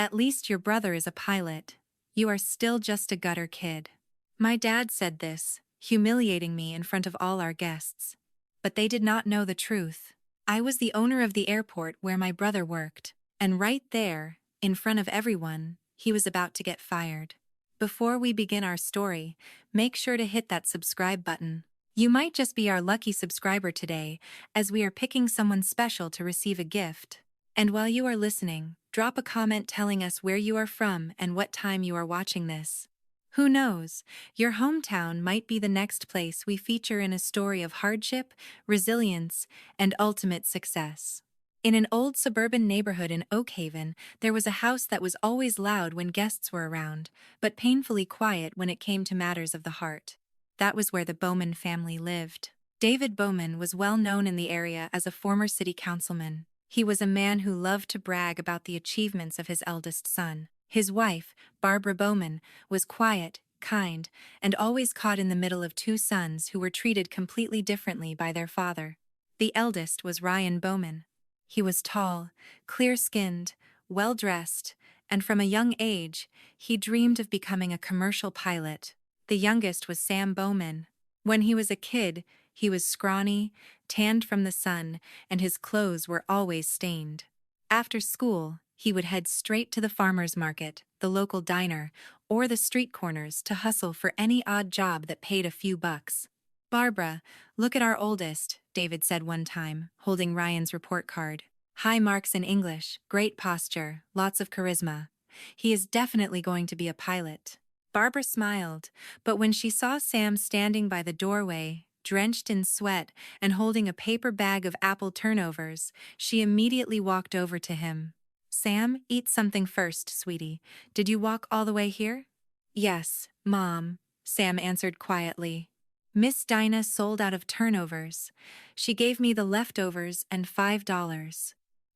At least your brother is a pilot. You are still just a gutter kid. My dad said this, humiliating me in front of all our guests. But they did not know the truth. I was the owner of the airport where my brother worked, and right there, in front of everyone, he was about to get fired. Before we begin our story, make sure to hit that subscribe button. You might just be our lucky subscriber today, as we are picking someone special to receive a gift. And while you are listening, drop a comment telling us where you are from and what time you are watching this. Who knows, your hometown might be the next place we feature in a story of hardship, resilience, and ultimate success. In an old suburban neighborhood in Oak Haven, there was a house that was always loud when guests were around, but painfully quiet when it came to matters of the heart. That was where the Bowman family lived. David Bowman was well known in the area as a former city councilman. He was a man who loved to brag about the achievements of his eldest son. His wife, Barbara Bowman, was quiet, kind, and always caught in the middle of two sons who were treated completely differently by their father. The eldest was Ryan Bowman. He was tall, clear-skinned, well-dressed, and from a young age, he dreamed of becoming a commercial pilot. The youngest was Sam Bowman. When he was a kid, he was scrawny, tanned from the sun, and his clothes were always stained. After school, he would head straight to the farmer's market, the local diner, or the street corners to hustle for any odd job that paid a few bucks. "Barbara, look at our oldest," David said one time, holding Ryan's report card. "High marks in English, great posture, lots of charisma. He is definitely going to be a pilot." Barbara smiled, but when she saw Sam standing by the doorway, drenched in sweat and holding a paper bag of apple turnovers, she immediately walked over to him. "Sam, eat something first, sweetie. Did you walk all the way here?" "Yes, Mom," Sam answered quietly. "Miss Dinah sold out of turnovers. She gave me the leftovers and $5.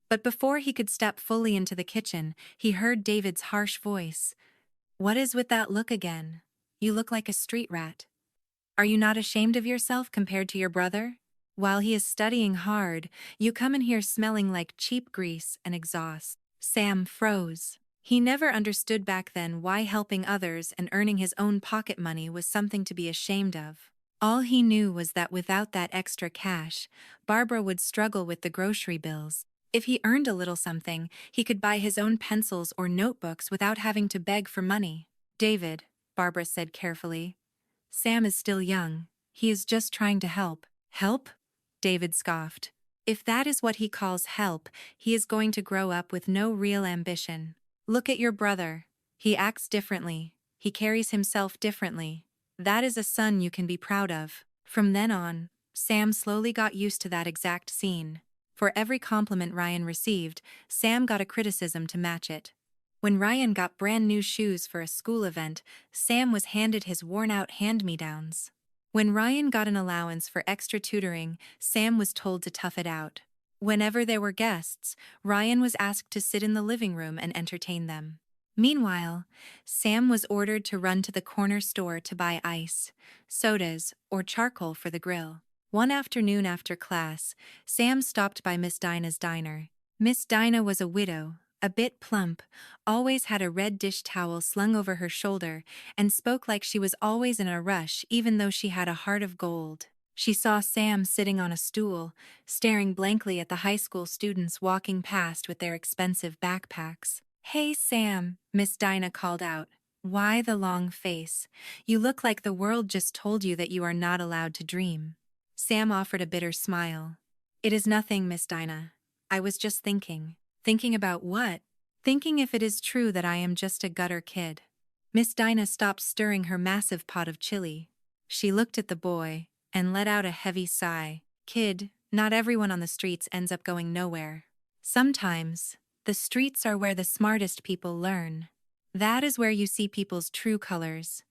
But before he could step fully into the kitchen, he heard David's harsh voice. "What is with that look again? You look like a street rat. Are you not ashamed of yourself compared to your brother? While he is studying hard, you come in here smelling like cheap grease and exhaust." Sam froze. He never understood back then why helping others and earning his own pocket money was something to be ashamed of. All he knew was that without that extra cash, Barbara would struggle with the grocery bills. If he earned a little something, he could buy his own pencils or notebooks without having to beg for money. "David," Barbara said carefully, "Sam is still young. He is just trying to help." "Help?" David scoffed. "If that is what he calls help, he is going to grow up with no real ambition. Look at your brother. He acts differently. He carries himself differently. That is a son you can be proud of." From then on, Sam slowly got used to that exact scene. For every compliment Ryan received, Sam got a criticism to match it. When Ryan got brand new shoes for a school event, Sam was handed his worn-out hand-me-downs. When Ryan got an allowance for extra tutoring, Sam was told to tough it out. Whenever there were guests, Ryan was asked to sit in the living room and entertain them. Meanwhile, Sam was ordered to run to the corner store to buy ice, sodas, or charcoal for the grill. One afternoon after class, Sam stopped by Miss Dinah's diner. Miss Dinah was a widow, a bit plump, always had a red dish towel slung over her shoulder, and spoke like she was always in a rush even though she had a heart of gold. She saw Sam sitting on a stool, staring blankly at the high school students walking past with their expensive backpacks. "Hey Sam," Miss Dinah called out. "Why the long face? You look like the world just told you that you are not allowed to dream." Sam offered a bitter smile. "It is nothing, Miss Dinah. I was just thinking." "Thinking about what?" "Thinking if it is true that I am just a gutter kid." Miss Dinah stopped stirring her massive pot of chili. She looked at the boy and let out a heavy sigh. "Kid, not everyone on the streets ends up going nowhere. Sometimes, the streets are where the smartest people learn. That is where you see people's true colors.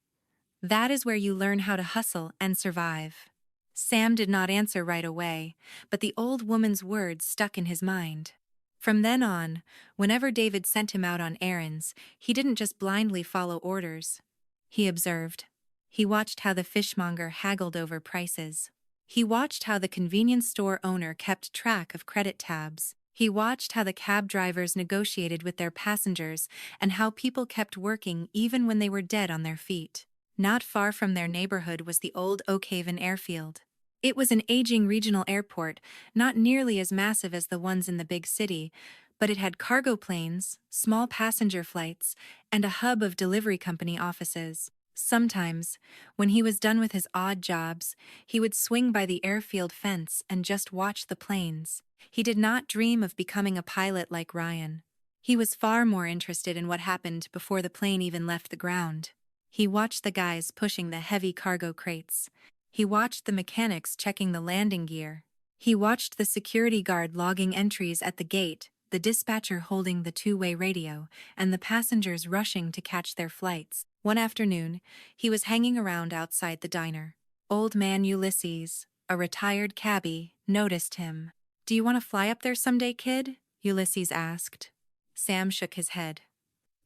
That is where you learn how to hustle and survive." Sam did not answer right away, but the old woman's words stuck in his mind. From then on, whenever David sent him out on errands, he didn't just blindly follow orders. He observed. He watched how the fishmonger haggled over prices. He watched how the convenience store owner kept track of credit tabs. He watched how the cab drivers negotiated with their passengers and how people kept working even when they were dead on their feet. Not far from their neighborhood was the old Oakhaven airfield. It was an aging regional airport, not nearly as massive as the ones in the big city, but it had cargo planes, small passenger flights, and a hub of delivery company offices. Sometimes, when he was done with his odd jobs, he would swing by the airfield fence and just watch the planes. He did not dream of becoming a pilot like Ryan. He was far more interested in what happened before the plane even left the ground. He watched the guys pushing the heavy cargo crates. He watched the mechanics checking the landing gear. He watched the security guard logging entries at the gate, the dispatcher holding the two-way radio, and the passengers rushing to catch their flights. One afternoon, he was hanging around outside the diner. Old man Ulysses, a retired cabbie, noticed him. "Do you want to fly up there someday, kid?" Ulysses asked. Sam shook his head.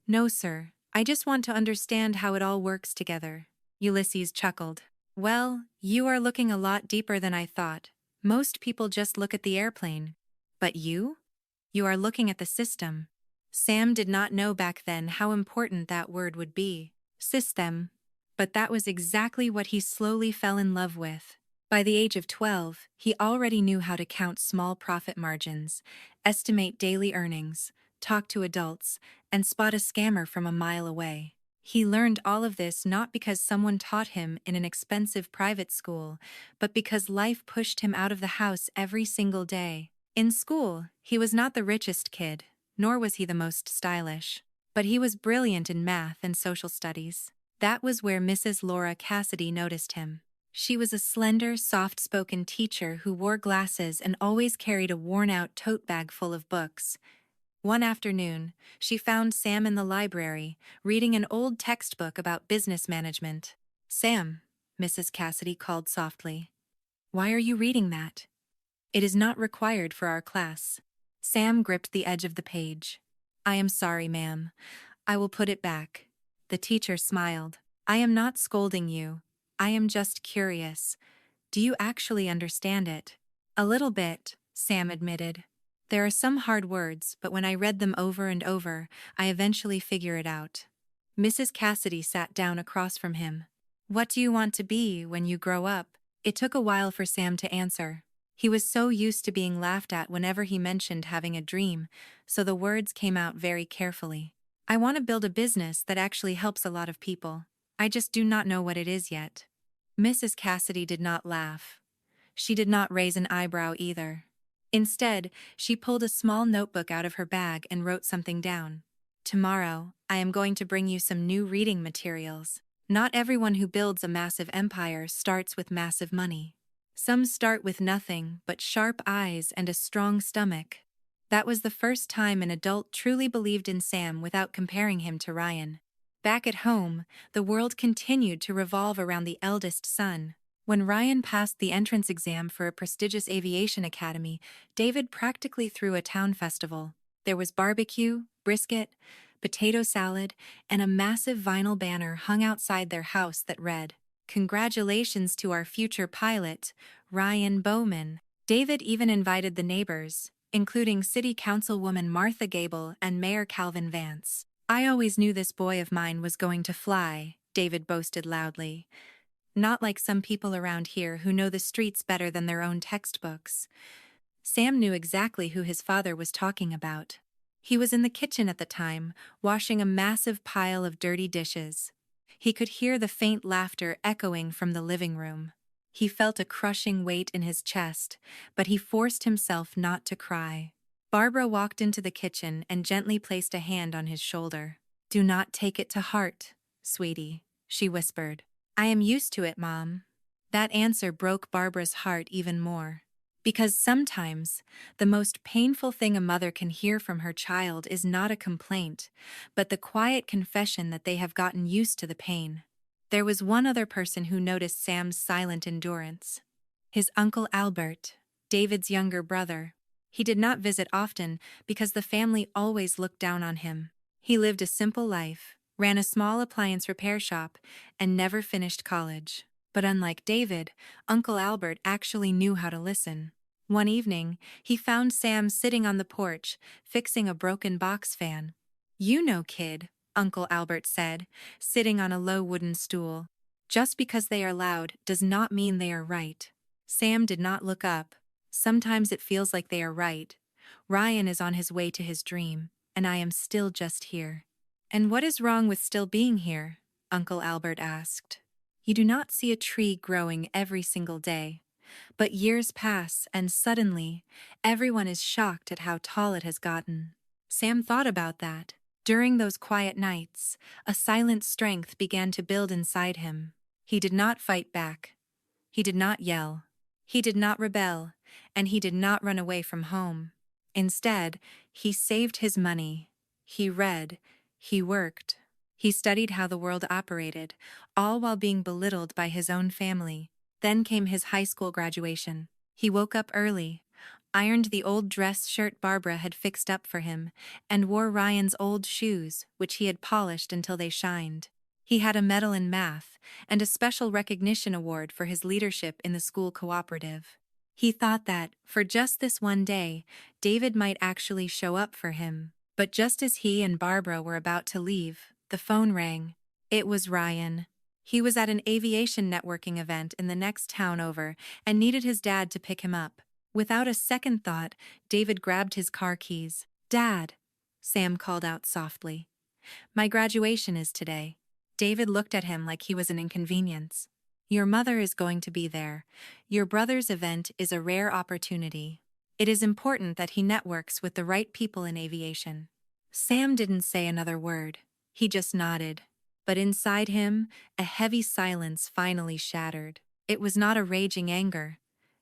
"No, sir. I just want to understand how it all works together." Ulysses chuckled. "Well, you are looking a lot deeper than I thought. Most people just look at the airplane. But you? You are looking at the system." Sam did not know back then how important that word would be. System. But that was exactly what he slowly fell in love with. By the age of 12, he already knew how to count small profit margins, estimate daily earnings, talk to adults, and spot a scammer from a mile away. He learned all of this not because someone taught him in an expensive private school, but because life pushed him out of the house every single day. In school, he was not the richest kid, nor was he the most stylish. But he was brilliant in math and social studies. That was where Mrs. Laura Cassidy noticed him. She was a slender, soft-spoken teacher who wore glasses and always carried a worn-out tote bag full of books. One afternoon, she found Sam in the library, reading an old textbook about business management. "Sam," Mrs. Cassidy called softly. "Why are you reading that?" "It is not required for our class." Sam gripped the edge of the page. "I am sorry, ma'am. I will put it back." The teacher smiled. "I am not scolding you. I am just curious. Do you actually understand it?" "A little bit," Sam admitted. "There are some hard words, but when I read them over and over, I eventually figure it out." Mrs. Cassidy sat down across from him. "What do you want to be when you grow up?" It took a while for Sam to answer. He was so used to being laughed at whenever he mentioned having a dream, so the words came out very carefully. "I want to build a business that actually helps a lot of people. I just do not know what it is yet." Mrs. Cassidy did not laugh. She did not raise an eyebrow either. Instead, she pulled a small notebook out of her bag and wrote something down. "Tomorrow, I am going to bring you some new reading materials. Not everyone who builds a massive empire starts with massive money. Some start with nothing but sharp eyes and a strong stomach." That was the first time an adult truly believed in Sam without comparing him to Ryan. Back at home, the world continued to revolve around the eldest son. When Ryan passed the entrance exam for a prestigious aviation academy, David practically threw a town festival. There was barbecue, brisket, potato salad, and a massive vinyl banner hung outside their house that read, "Congratulations to our future pilot, Ryan Bowman." David even invited the neighbors, including City Councilwoman Martha Gable and Mayor Calvin Vance. "I always knew this boy of mine was going to fly," David boasted loudly. "Not like some people around here who know the streets better than their own textbooks." Sam knew exactly who his father was talking about. He was in the kitchen at the time, washing a massive pile of dirty dishes. He could hear the faint laughter echoing from the living room. He felt a crushing weight in his chest, but he forced himself not to cry. Barbara walked into the kitchen and gently placed a hand on his shoulder. "Do not take it to heart, sweetie," she whispered. "I am used to it, Mom." That answer broke Barbara's heart even more. Because sometimes, the most painful thing a mother can hear from her child is not a complaint, but the quiet confession that they have gotten used to the pain. There was one other person who noticed Sam's silent endurance. His Uncle Albert, David's younger brother. He did not visit often because the family always looked down on him. He lived a simple life, ran a small appliance repair shop, and never finished college. But unlike David, Uncle Albert actually knew how to listen. One evening, he found Sam sitting on the porch, fixing a broken box fan. "You know, kid," Uncle Albert said, sitting on a low wooden stool. "Just because they are loud does not mean they are right." Sam did not look up. "Sometimes it feels like they are right. Ryan is on his way to his dream, and I am still just here." "And what is wrong with still being here?" Uncle Albert asked. "You do not see a tree growing every single day. But years pass, and suddenly, everyone is shocked at how tall it has gotten." Sam thought about that. During those quiet nights, a silent strength began to build inside him. He did not fight back. He did not yell. He did not rebel, and he did not run away from home. Instead, he saved his money. He read. He worked. He studied how the world operated, all while being belittled by his own family. Then came his high school graduation. He woke up early, ironed the old dress shirt Barbara had fixed up for him, and wore Ryan's old shoes, which he had polished until they shined. He had a medal in math, and a special recognition award for his leadership in the school cooperative. He thought that, for just this one day, David might actually show up for him. But just as he and Barbara were about to leave, the phone rang. It was Ryan. He was at an aviation networking event in the next town over and needed his dad to pick him up. Without a second thought, David grabbed his car keys. "Dad," Sam called out softly. "My graduation is today." David looked at him like he was an inconvenience. "Your mother is going to be there. Your brother's event is a rare opportunity. It is important that he networks with the right people in aviation." Sam didn't say another word. He just nodded. But inside him, a heavy silence finally shattered. It was not a raging anger.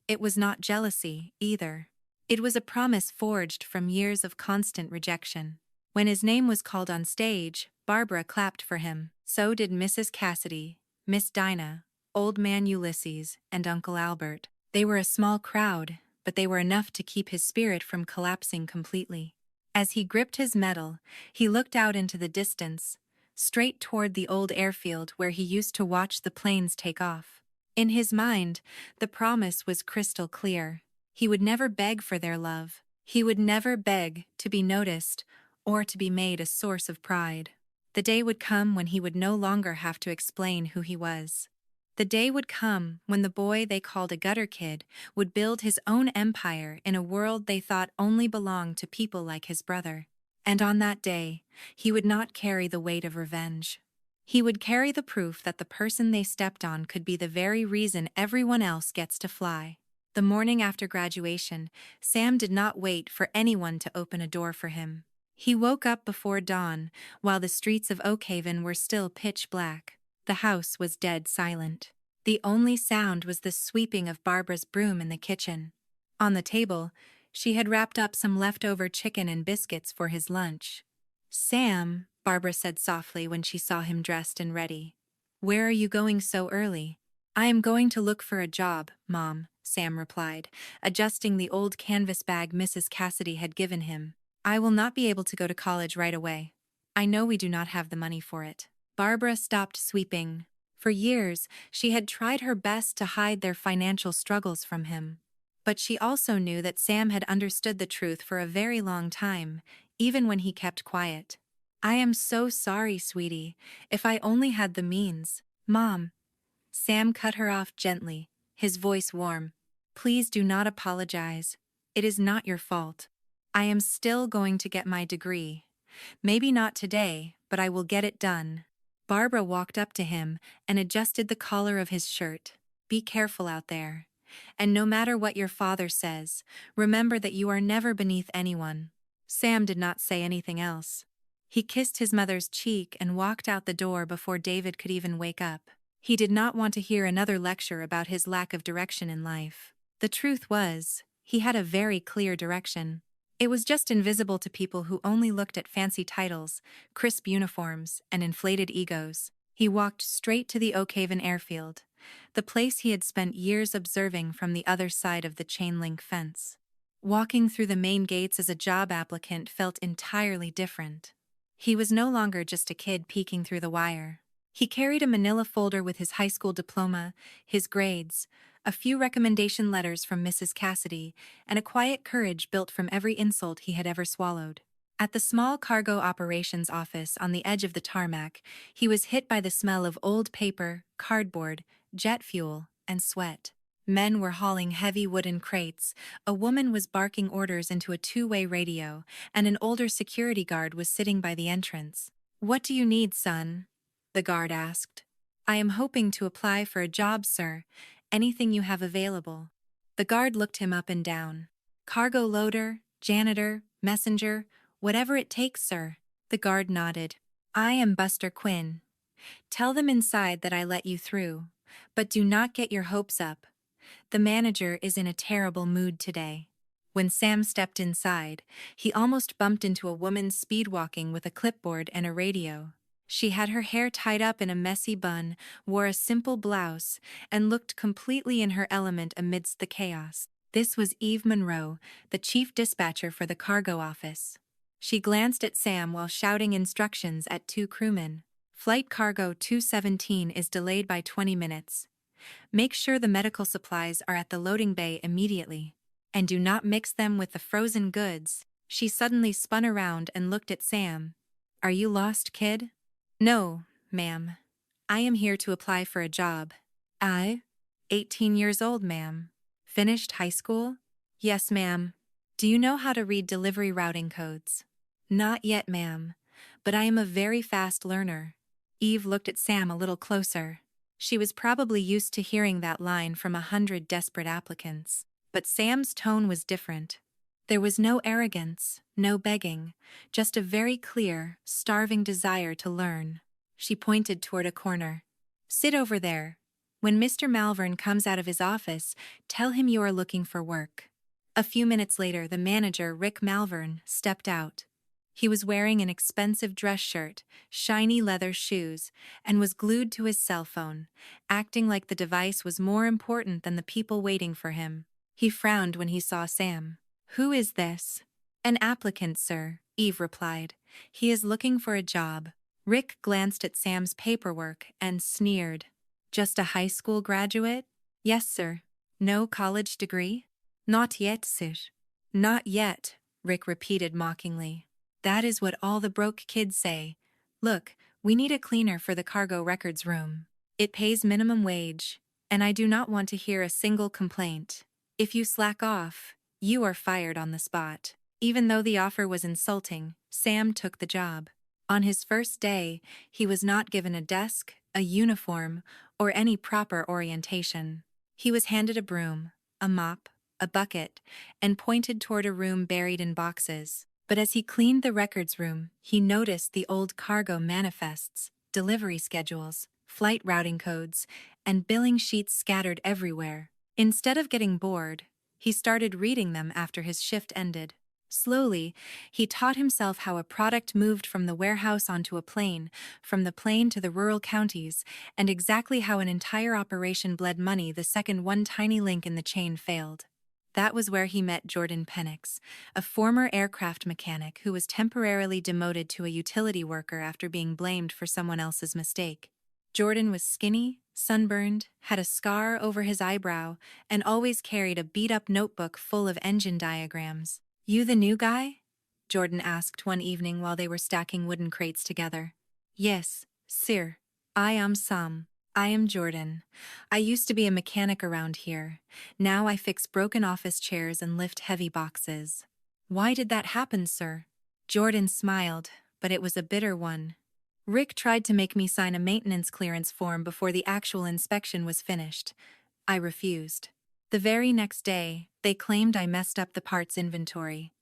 It was not jealousy, either. It was a promise forged from years of constant rejection. When his name was called on stage, Barbara clapped for him. So did Mrs. Cassidy, Miss Dinah, Old Man Ulysses, and Uncle Albert. They were a small crowd, but they were enough to keep his spirit from collapsing completely. As he gripped his medal, he looked out into the distance, straight toward the old airfield where he used to watch the planes take off. In his mind, the promise was crystal clear. He would never beg for their love. He would never beg to be noticed or to be made a source of pride. The day would come when he would no longer have to explain who he was. The day would come when the boy they called a gutter kid would build his own empire in a world they thought only belonged to people like his brother. And on that day, he would not carry the weight of revenge. He would carry the proof that the person they stepped on could be the very reason everyone else gets to fly. The morning after graduation, Sam did not wait for anyone to open a door for him. He woke up before dawn, while the streets of Oakhaven were still pitch black. The house was dead silent. The only sound was the sweeping of Barbara's broom in the kitchen. On the table, she had wrapped up some leftover chicken and biscuits for his lunch. "Sam," Barbara said softly when she saw him dressed and ready. "Where are you going so early?" "I am going to look for a job, Mom," Sam replied, adjusting the old canvas bag Mrs. Cassidy had given him. "I will not be able to go to college right away. I know we do not have the money for it." Barbara stopped sweeping. For years, she had tried her best to hide their financial struggles from him. But she also knew that Sam had understood the truth for a very long time, even when he kept quiet. "I am so sorry, sweetie. If I only had the means." "Mom." Sam cut her off gently, his voice warm. "Please do not apologize. It is not your fault. I am still going to get my degree. Maybe not today, but I will get it done." Barbara walked up to him and adjusted the collar of his shirt. "Be careful out there. And no matter what your father says, remember that you are never beneath anyone." Sam did not say anything else. He kissed his mother's cheek and walked out the door before David could even wake up. He did not want to hear another lecture about his lack of direction in life. The truth was, he had a very clear direction. It was just invisible to people who only looked at fancy titles, crisp uniforms, and inflated egos. He walked straight to the Oakhaven airfield, the place he had spent years observing from the other side of the chain-link fence. Walking through the main gates as a job applicant felt entirely different. He was no longer just a kid peeking through the wire. He carried a manila folder with his high school diploma, his grades, a few recommendation letters from Mrs. Cassidy, and a quiet courage built from every insult he had ever swallowed. At the small cargo operations office on the edge of the tarmac, he was hit by the smell of old paper, cardboard, jet fuel, and sweat. Men were hauling heavy wooden crates, a woman was barking orders into a two-way radio, and an older security guard was sitting by the entrance. "What do you need, son?" the guard asked. "I am hoping to apply for a job, sir. Anything you have available." The guard looked him up and down. "Cargo loader, janitor, messenger, whatever it takes, sir." The guard nodded. "I am Buster Quinn. Tell them inside that I let you through, but do not get your hopes up. The manager is in a terrible mood today." When Sam stepped inside, he almost bumped into a woman speed-walking with a clipboard and a radio. She had her hair tied up in a messy bun, wore a simple blouse, and looked completely in her element amidst the chaos. This was Eve Monroe, the chief dispatcher for the cargo office. She glanced at Sam while shouting instructions at two crewmen. "Flight Cargo 217 is delayed by 20 minutes. Make sure the medical supplies are at the loading bay immediately. And do not mix them with the frozen goods." She suddenly spun around and looked at Sam. "Are you lost, kid?" "No, ma'am. I am here to apply for a job." "I? 18 years old, ma'am. Finished high school?" "Yes, ma'am." "Do you know how to read delivery routing codes?" "Not yet, ma'am, but I am a very fast learner." Eve looked at Sam a little closer. She was probably used to hearing that line from 100 desperate applicants. But Sam's tone was different. There was no arrogance, no begging, just a very clear, starving desire to learn. She pointed toward a corner. "Sit over there. When Mr. Malvern comes out of his office, tell him you are looking for work." A few minutes later, the manager, Rick Malvern, stepped out. He was wearing an expensive dress shirt, shiny leather shoes, and was glued to his cell phone, acting like the device was more important than the people waiting for him. He frowned when he saw Sam. "Who is this?" "An applicant, sir," Eve replied. "He is looking for a job." Rick glanced at Sam's paperwork and sneered. "Just a high school graduate?" "Yes, sir." "No college degree?" "Not yet, sir." "Not yet," Rick repeated mockingly. "That is what all the broke kids say. Look, we need a cleaner for the cargo records room. It pays minimum wage, and I do not want to hear a single complaint. If you slack off, you are fired on the spot." Even though the offer was insulting, Sam took the job. On his first day, he was not given a desk, a uniform, or any proper orientation. He was handed a broom, a mop, a bucket, and pointed toward a room buried in boxes. But as he cleaned the records room, he noticed the old cargo manifests, delivery schedules, flight routing codes, and billing sheets scattered everywhere. Instead of getting bored, he started reading them after his shift ended. Slowly, he taught himself how a product moved from the warehouse onto a plane, from the plane to the rural counties, and exactly how an entire operation bled money the second one tiny link in the chain failed. That was where he met Jordan Penix, a former aircraft mechanic who was temporarily demoted to a utility worker after being blamed for someone else's mistake. Jordan was skinny, sunburned, had a scar over his eyebrow, and always carried a beat-up notebook full of engine diagrams. "You the new guy?" Jordan asked one evening while they were stacking wooden crates together. "Yes, sir. I am Sam. I am Jordan. I used to be a mechanic around here. Now I fix broken office chairs and lift heavy boxes." "Why did that happen, sir?" Jordan smiled, but it was a bitter one. "Rick tried to make me sign a maintenance clearance form before the actual inspection was finished. I refused. The very next day, they claimed I messed up the parts inventory.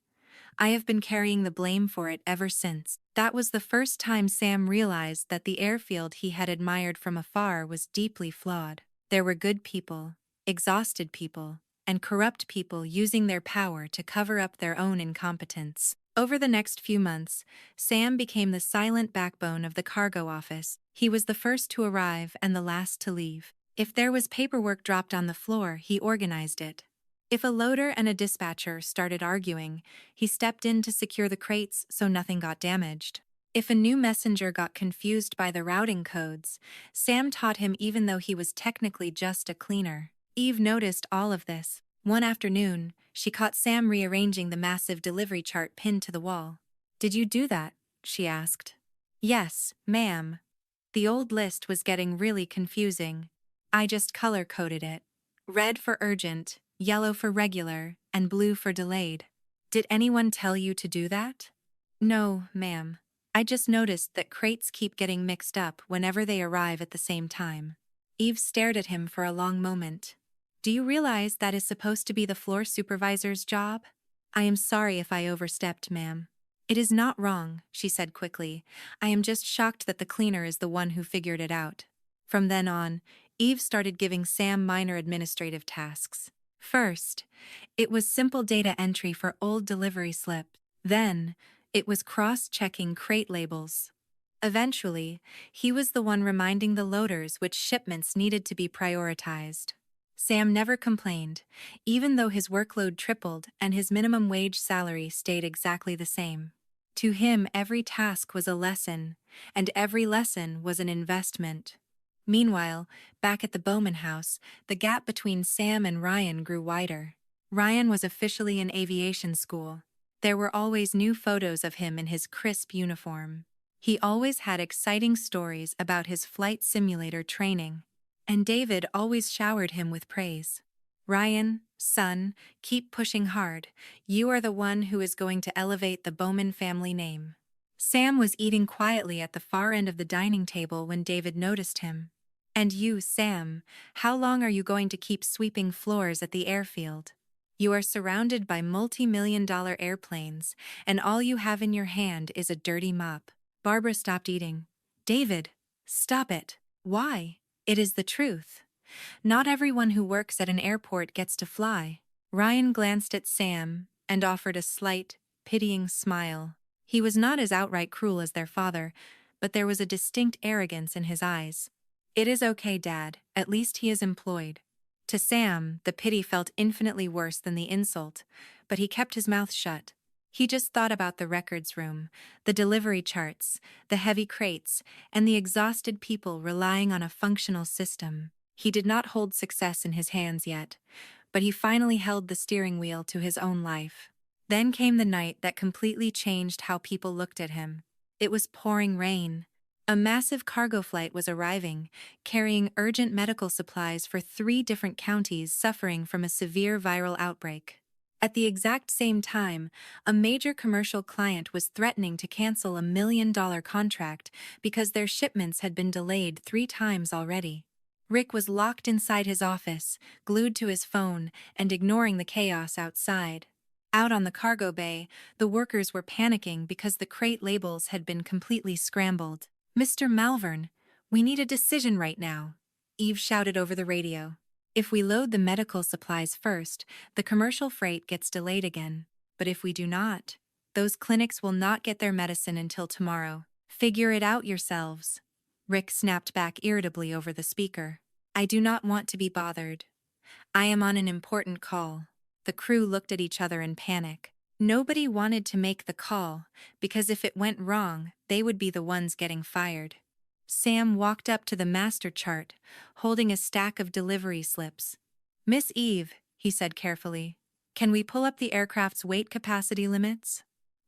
I have been carrying the blame for it ever since." That was the first time Sam realized that the airfield he had admired from afar was deeply flawed. There were good people, exhausted people, and corrupt people using their power to cover up their own incompetence. Over the next few months, Sam became the silent backbone of the cargo office. He was the first to arrive and the last to leave. If there was paperwork dropped on the floor, he organized it. If a loader and a dispatcher started arguing, he stepped in to secure the crates so nothing got damaged. If a new messenger got confused by the routing codes, Sam taught him even though he was technically just a cleaner. Eve noticed all of this. One afternoon, she caught Sam rearranging the massive delivery chart pinned to the wall. "Did you do that?" she asked. "Yes, ma'am." The old list was getting really confusing. "I just color-coded it. Red for urgent, yellow for regular, and blue for delayed." "Did anyone tell you to do that?" "No, ma'am. I just noticed that crates keep getting mixed up whenever they arrive at the same time." Eve stared at him for a long moment. "Do you realize that is supposed to be the floor supervisor's job?" "I am sorry if I overstepped, ma'am." "It is not wrong," she said quickly. "I am just shocked that the cleaner is the one who figured it out." From then on, Eve started giving Sam minor administrative tasks. First, it was simple data entry for old delivery slips. Then, it was cross-checking crate labels. Eventually, he was the one reminding the loaders which shipments needed to be prioritized. Sam never complained, even though his workload tripled and his minimum wage salary stayed exactly the same. To him, every task was a lesson, and every lesson was an investment. Meanwhile, back at the Bowman house, the gap between Sam and Ryan grew wider. Ryan was officially in aviation school. There were always new photos of him in his crisp uniform. He always had exciting stories about his flight simulator training. And David always showered him with praise. "Ryan, son, keep pushing hard. You are the one who is going to elevate the Bowman family name." Sam was eating quietly at the far end of the dining table when David noticed him. "And you, Sam, how long are you going to keep sweeping floors at the airfield? You are surrounded by multi-million-dollar airplanes, and all you have in your hand is a dirty mop." Barbara stopped eating. "David, stop it. Why? It is the truth. Not everyone who works at an airport gets to fly." Ryan glanced at Sam and offered a slight, pitying smile. He was not as outright cruel as their father, but there was a distinct arrogance in his eyes. "It is okay, Dad. At least he is employed." To Sam, the pity felt infinitely worse than the insult, but he kept his mouth shut. He just thought about the records room, the delivery charts, the heavy crates, and the exhausted people relying on a functional system. He did not hold success in his hands yet, but he finally held the steering wheel to his own life. Then came the night that completely changed how people looked at him. It was pouring rain. A massive cargo flight was arriving, carrying urgent medical supplies for 3 different counties suffering from a severe viral outbreak. At the exact same time, a major commercial client was threatening to cancel a $1 million contract because their shipments had been delayed 3 times already. Rick was locked inside his office, glued to his phone, and ignoring the chaos outside. Out on the cargo bay, the workers were panicking because the crate labels had been completely scrambled. "Mr. Malvern, we need a decision right now," Eve shouted over the radio. "If we load the medical supplies first, the commercial freight gets delayed again. But if we do not, those clinics will not get their medicine until tomorrow. Figure it out yourselves." Rick snapped back irritably over the speaker. "I do not want to be bothered. I am on an important call." The crew looked at each other in panic. Nobody wanted to make the call, because if it went wrong, they would be the ones getting fired. Sam walked up to the master chart, holding a stack of delivery slips. "Miss Eve," he said carefully, "can we pull up the aircraft's weight capacity limits?"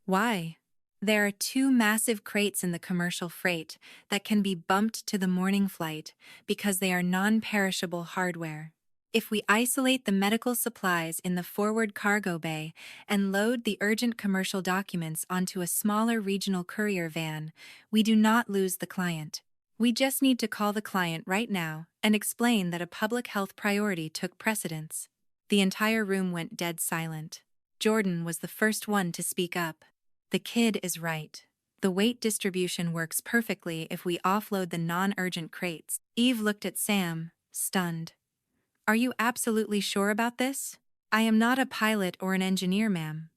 "Why?" "There are 2 massive crates in the commercial freight that can be bumped to the morning flight because they are non-perishable hardware. If we isolate the medical supplies in the forward cargo bay and load the urgent commercial documents onto a smaller regional courier van, we do not lose the client. We just need to call the client right now and explain that a public health priority took precedence." The entire room went dead silent. Jordan was the first one to speak up. "The kid is right. The weight distribution works perfectly if we offload the non-urgent crates." Eve looked at Sam, stunned. "Are you absolutely sure about this?" "I am not a pilot or an engineer, ma'am.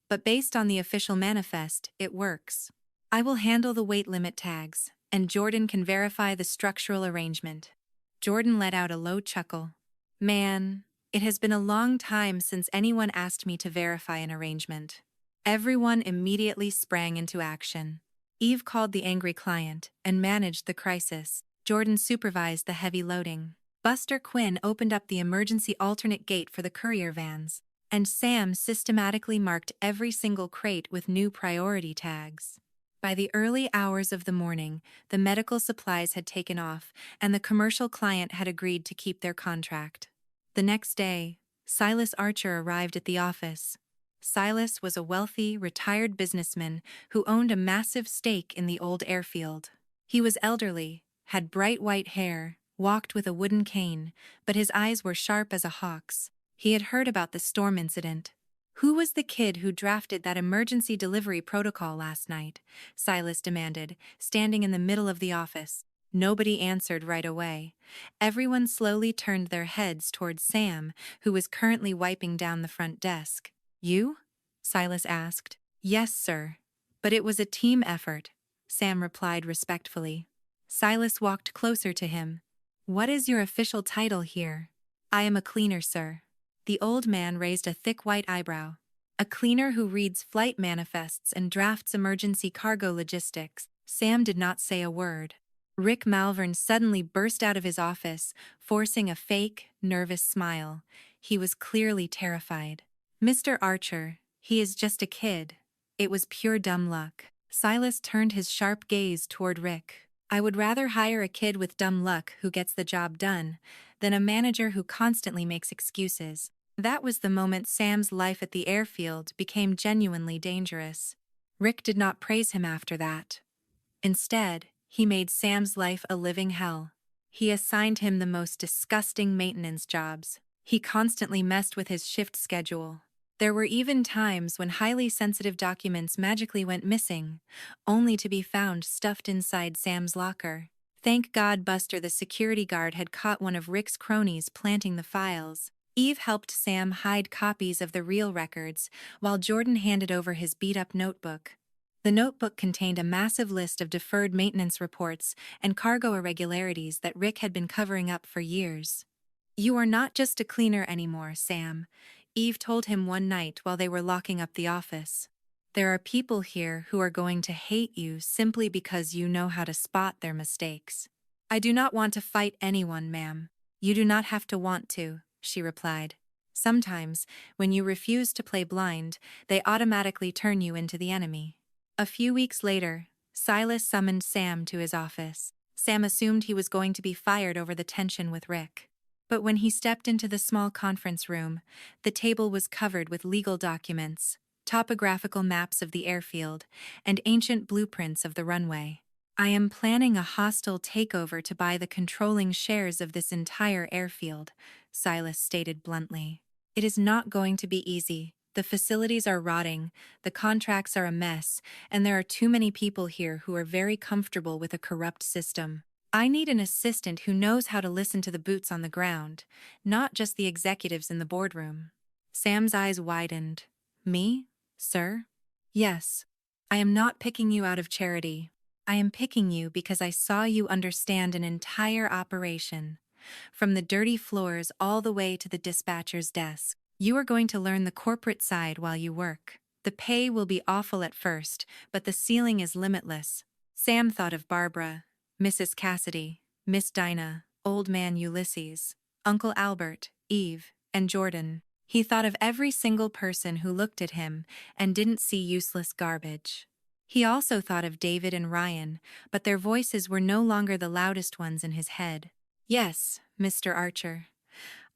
But based on the official manifest, it works. I will handle the weight limit tags, and Jordan can verify the structural arrangement." Jordan let out a low chuckle. "Man, it has been a long time since anyone asked me to verify an arrangement." Everyone immediately sprang into action. Eve called the angry client and managed the crisis. Jordan supervised the heavy loading. Buster Quinn opened up the emergency alternate gate for the courier vans, and Sam systematically marked every single crate with new priority tags. By the early hours of the morning, the medical supplies had taken off, and the commercial client had agreed to keep their contract. The next day, Silas Archer arrived at the office. Silas was a wealthy, retired businessman who owned a massive stake in the old airfield. He was elderly, had bright white hair, walked with a wooden cane, but his eyes were sharp as a hawk's. He had heard about the storm incident. "Who was the kid who drafted that emergency delivery protocol last night?" Silas demanded, standing in the middle of the office. Nobody answered right away. Everyone slowly turned their heads towards Sam, who was currently wiping down the front desk. "You?" Silas asked. "Yes, sir. But it was a team effort," Sam replied respectfully. Silas walked closer to him. "What is your official title here?" "I am a cleaner, sir." The old man raised a thick white eyebrow. "A cleaner who reads flight manifests and drafts emergency cargo logistics." Sam did not say a word. Rick Malvern suddenly burst out of his office, forcing a fake, nervous smile. He was clearly terrified. "Mr. Archer, he is just a kid. It was pure dumb luck." Silas turned his sharp gaze toward Rick. "I would rather hire a kid with dumb luck who gets the job done than a manager who constantly makes excuses." That was the moment Sam's life at the airfield became genuinely dangerous. Rick did not praise him after that. Instead, he made Sam's life a living hell. He assigned him the most disgusting maintenance jobs. He constantly messed with his shift schedule. There were even times when highly sensitive documents magically went missing, only to be found stuffed inside Sam's locker. Thank God Buster the security guard had caught one of Rick's cronies planting the files. Eve helped Sam hide copies of the real records, while Jordan handed over his beat-up notebook. The notebook contained a massive list of deferred maintenance reports and cargo irregularities that Rick had been covering up for years. "You are not just a cleaner anymore, Sam," Eve told him one night while they were locking up the office. "There are people here who are going to hate you simply because you know how to spot their mistakes." "I do not want to fight anyone, ma'am." "You do not have to want to," she replied. "Sometimes, when you refuse to play blind, they automatically turn you into the enemy." A few weeks later, Silas summoned Sam to his office. Sam assumed he was going to be fired over the tension with Rick. But when he stepped into the small conference room, the table was covered with legal documents, topographical maps of the airfield, and ancient blueprints of the runway. "I am planning a hostile takeover to buy the controlling shares of this entire airfield," Silas stated bluntly. "It is not going to be easy. The facilities are rotting, the contracts are a mess, and there are too many people here who are very comfortable with a corrupt system. I need an assistant who knows how to listen to the boots on the ground, not just the executives in the boardroom." Sam's eyes widened. "Me, sir?" "Yes. I am not picking you out of charity. I am picking you because I saw you understand an entire operation, from the dirty floors all the way to the dispatcher's desk. You are going to learn the corporate side while you work. The pay will be awful at first, but the ceiling is limitless." Sam thought of Barbara, Mrs. Cassidy, Miss Dinah, Old Man Ulysses, Uncle Albert, Eve, and Jordan. He thought of every single person who looked at him and didn't see useless garbage. He also thought of David and Ryan, but their voices were no longer the loudest ones in his head. "Yes, Mr. Archer.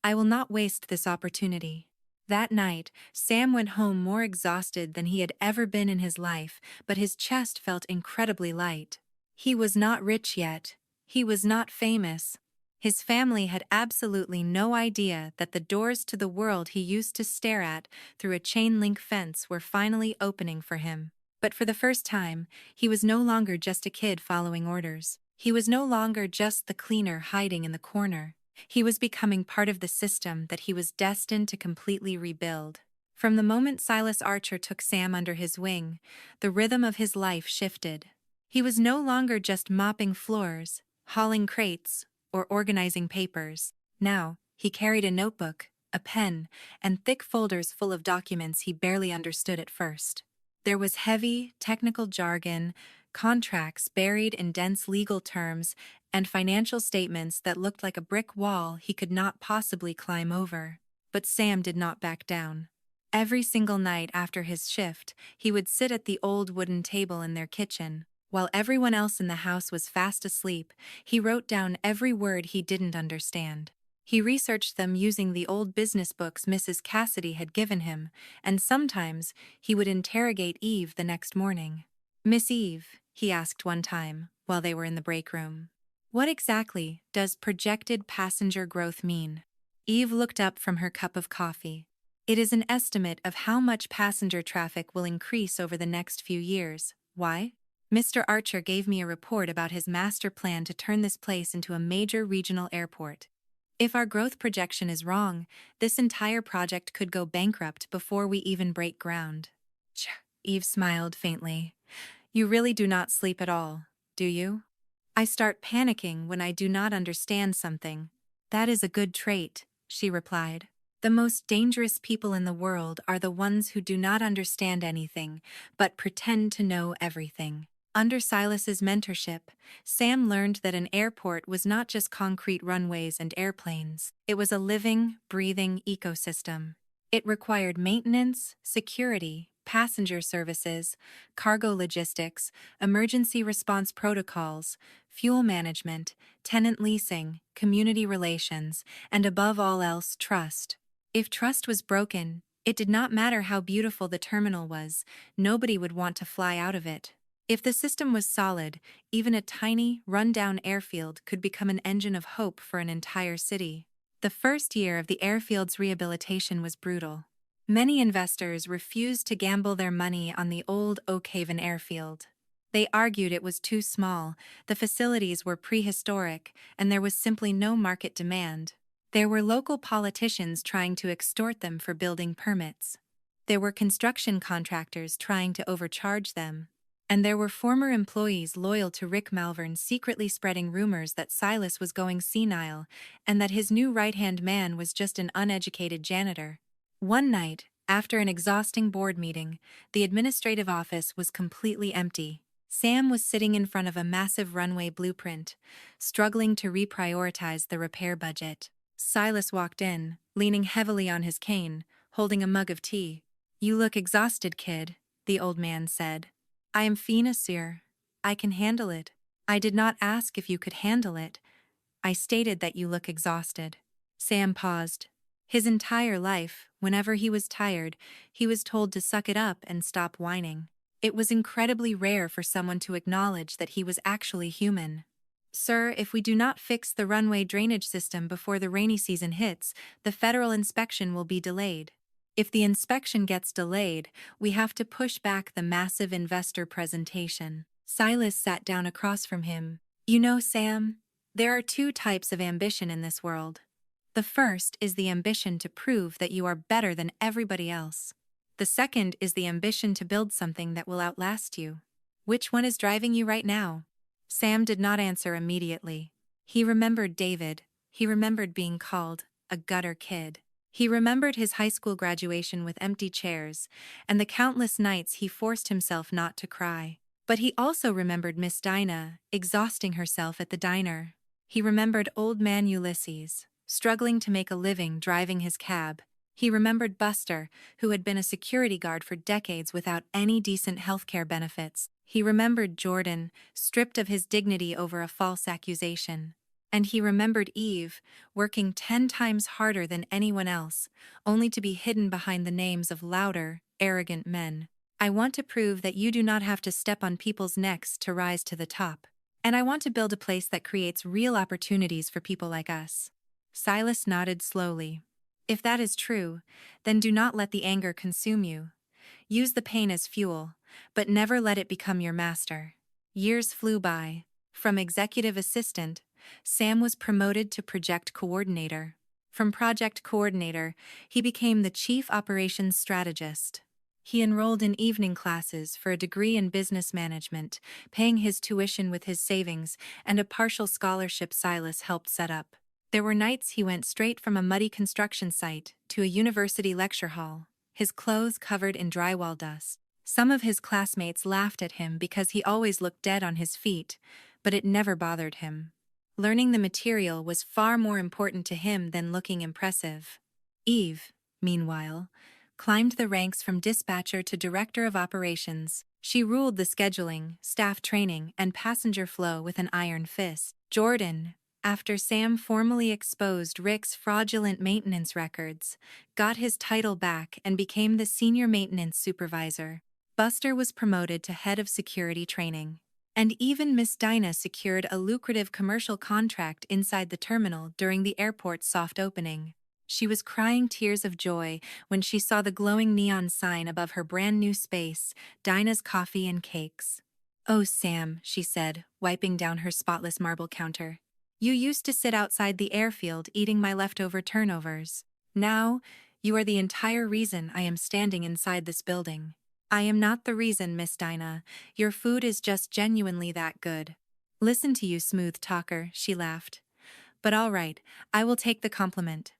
I will not waste this opportunity." That night, Sam went home more exhausted than he had ever been in his life, but his chest felt incredibly light. He was not rich yet. He was not famous. His family had absolutely no idea that the doors to the world he used to stare at through a chain-link fence were finally opening for him. But for the first time, he was no longer just a kid following orders. He was no longer just the cleaner hiding in the corner. He was becoming part of the system that he was destined to completely rebuild. From the moment Silas Archer took Sam under his wing, the rhythm of his life shifted. He was no longer just mopping floors, hauling crates, or organizing papers. Now, he carried a notebook, a pen, and thick folders full of documents he barely understood at first. There was heavy, technical jargon, contracts buried in dense legal terms, and financial statements that looked like a brick wall he could not possibly climb over. But Sam did not back down. Every single night after his shift, he would sit at the old wooden table in their kitchen. While everyone else in the house was fast asleep, he wrote down every word he didn't understand. He researched them using the old business books Mrs. Cassidy had given him, and sometimes he would interrogate Eve the next morning. "Miss Eve," he asked one time, while they were in the break room, "what exactly does projected passenger growth mean?" Eve looked up from her cup of coffee. "It is an estimate of how much passenger traffic will increase over the next few years. Why? Mr. Archer gave me a report about his master plan to turn this place into a major regional airport. If our growth projection is wrong, this entire project could go bankrupt before we even break ground." Tch, Eve smiled faintly. "You really do not sleep at all, do you?" "I start panicking when I do not understand something." "That is a good trait," she replied. "The most dangerous people in the world are the ones who do not understand anything, but pretend to know everything." Under Silas's mentorship, Sam learned that an airport was not just concrete runways and airplanes. It was a living, breathing ecosystem. It required maintenance, security, passenger services, cargo logistics, emergency response protocols, fuel management, tenant leasing, community relations, and above all else, trust. If trust was broken, it did not matter how beautiful the terminal was, nobody would want to fly out of it. If the system was solid, even a tiny, run-down airfield could become an engine of hope for an entire city. The first year of the airfield's rehabilitation was brutal. Many investors refused to gamble their money on the old Oak Haven airfield. They argued it was too small, the facilities were prehistoric, and there was simply no market demand. There were local politicians trying to extort them for building permits. There were construction contractors trying to overcharge them. And there were former employees loyal to Rick Malvern secretly spreading rumors that Silas was going senile and that his new right-hand man was just an uneducated janitor. One night, after an exhausting board meeting, the administrative office was completely empty. Sam was sitting in front of a massive runway blueprint, struggling to reprioritize the repair budget. Silas walked in, leaning heavily on his cane, holding a mug of tea. "You look exhausted, kid," the old man said. "I am fine, sir. I can handle it." "I did not ask if you could handle it. I stated that you look exhausted." Sam paused. His entire life, whenever he was tired, he was told to suck it up and stop whining. It was incredibly rare for someone to acknowledge that he was actually human. "Sir, if we do not fix the runway drainage system before the rainy season hits, the federal inspection will be delayed. If the inspection gets delayed, we have to push back the massive investor presentation." Silas sat down across from him. "You know, Sam, there are two types of ambition in this world. The first is the ambition to prove that you are better than everybody else. The second is the ambition to build something that will outlast you. Which one is driving you right now?" Sam did not answer immediately. He remembered David. He remembered being called a gutter kid. He remembered his high school graduation with empty chairs, and the countless nights he forced himself not to cry. But he also remembered Miss Dinah, exhausting herself at the diner. He remembered old man Ulysses, struggling to make a living driving his cab. He remembered Buster, who had been a security guard for decades without any decent healthcare benefits. He remembered Jordan, stripped of his dignity over a false accusation. And he remembered Eve, working 10 times harder than anyone else, only to be hidden behind the names of louder, arrogant men. "I want to prove that you do not have to step on people's necks to rise to the top. And I want to build a place that creates real opportunities for people like us." Silas nodded slowly. "If that is true, then do not let the anger consume you. Use the pain as fuel, but never let it become your master." Years flew by. From executive assistant, Sam was promoted to project coordinator. From project coordinator, he became the chief operations strategist. He enrolled in evening classes for a degree in business management, paying his tuition with his savings and a partial scholarship Silas helped set up. There were nights he went straight from a muddy construction site to a university lecture hall, his clothes covered in drywall dust. Some of his classmates laughed at him because he always looked dead on his feet, but it never bothered him. Learning the material was far more important to him than looking impressive. Eve, meanwhile, climbed the ranks from dispatcher to director of operations. She ruled the scheduling, staff training, and passenger flow with an iron fist. Jordan, after Sam formally exposed Rick's fraudulent maintenance records, got his title back and became the senior maintenance supervisor. Buster was promoted to head of security training. And even Miss Dinah secured a lucrative commercial contract inside the terminal during the airport's soft opening. She was crying tears of joy when she saw the glowing neon sign above her brand new space, Dinah's Coffee and Cakes. "Oh, Sam," she said, wiping down her spotless marble counter. "You used to sit outside the airfield eating my leftover turnovers. Now, you are the entire reason I am standing inside this building." "I am not the reason, Miss Dinah. Your food is just genuinely that good." "Listen to you, smooth talker," she laughed. "But all right, I will take the compliment."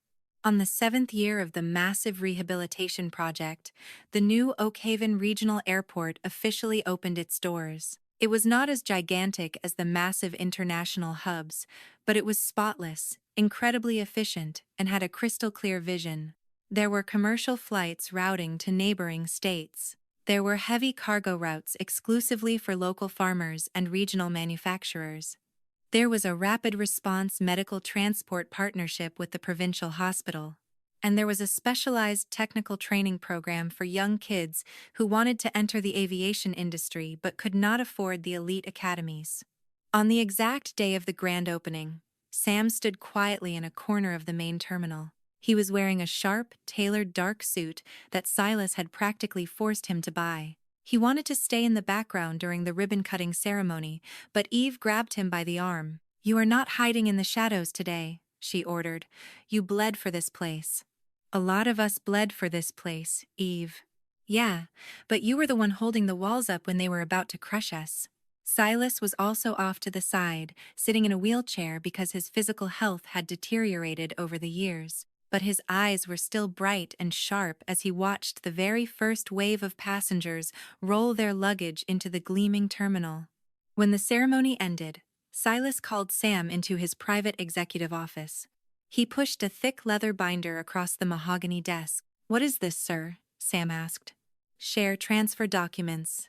On the 7th year of the massive rehabilitation project, the new Oakhaven Regional Airport officially opened its doors. It was not as gigantic as the massive international hubs, but it was spotless, incredibly efficient, and had a crystal-clear vision. There were commercial flights routing to neighboring states. There were heavy cargo routes exclusively for local farmers and regional manufacturers. There was a rapid response medical transport partnership with the provincial hospital. And there was a specialized technical training program for young kids who wanted to enter the aviation industry but could not afford the elite academies. On the exact day of the grand opening, Sam stood quietly in a corner of the main terminal. He was wearing a sharp, tailored dark suit that Silas had practically forced him to buy. He wanted to stay in the background during the ribbon-cutting ceremony, but Eve grabbed him by the arm. "You are not hiding in the shadows today," she ordered. "You bled for this place." "A lot of us bled for this place, Eve." "Yeah, but you were the one holding the walls up when they were about to crush us." Silas was also off to the side, sitting in a wheelchair because his physical health had deteriorated over the years. But his eyes were still bright and sharp as he watched the very first wave of passengers roll their luggage into the gleaming terminal. When the ceremony ended, Silas called Sam into his private executive office. He pushed a thick leather binder across the mahogany desk. "What is this, sir?" Sam asked. "Share transfer documents.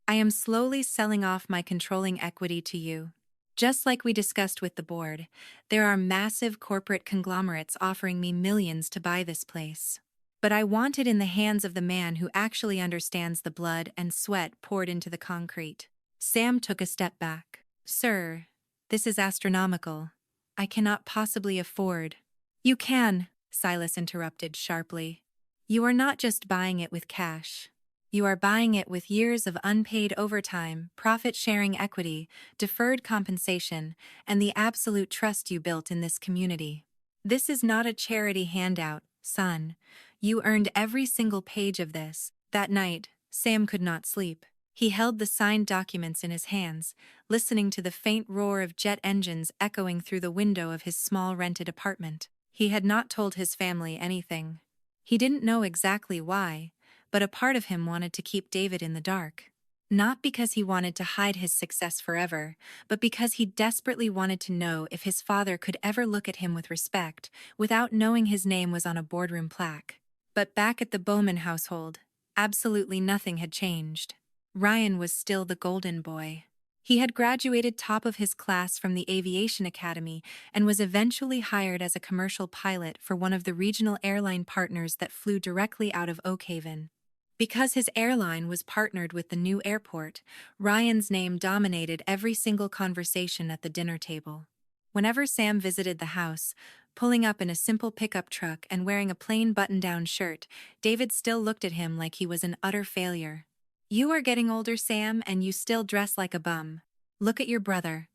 I am slowly selling off my controlling equity to you. Just like we discussed with the board, there are massive corporate conglomerates offering me millions to buy this place. But I want it in the hands of the man who actually understands the blood and sweat poured into the concrete." Sam took a step back. "Sir, this is astronomical. I cannot possibly afford." "You can," Silas interrupted sharply. "You are not just buying it with cash. You are buying it with years of unpaid overtime, profit-sharing equity, deferred compensation, and the absolute trust you built in this community. This is not a charity handout, son. You earned every single page of this." That night, Sam could not sleep. He held the signed documents in his hands, listening to the faint roar of jet engines echoing through the window of his small rented apartment. He had not told his family anything. He didn't know exactly why, but a part of him wanted to keep David in the dark. Not because he wanted to hide his success forever, but because he desperately wanted to know if his father could ever look at him with respect without knowing his name was on a boardroom plaque. But back at the Bowman household, absolutely nothing had changed. Ryan was still the golden boy. He had graduated top of his class from the aviation academy and was eventually hired as a commercial pilot for one of the regional airline partners that flew directly out of Oakhaven. Because his airline was partnered with the new airport, Ryan's name dominated every single conversation at the dinner table. Whenever Sam visited the house, pulling up in a simple pickup truck and wearing a plain button-down shirt, David still looked at him like he was an utter failure. "You are getting older, Sam, and you still dress like a bum. Look at your brother.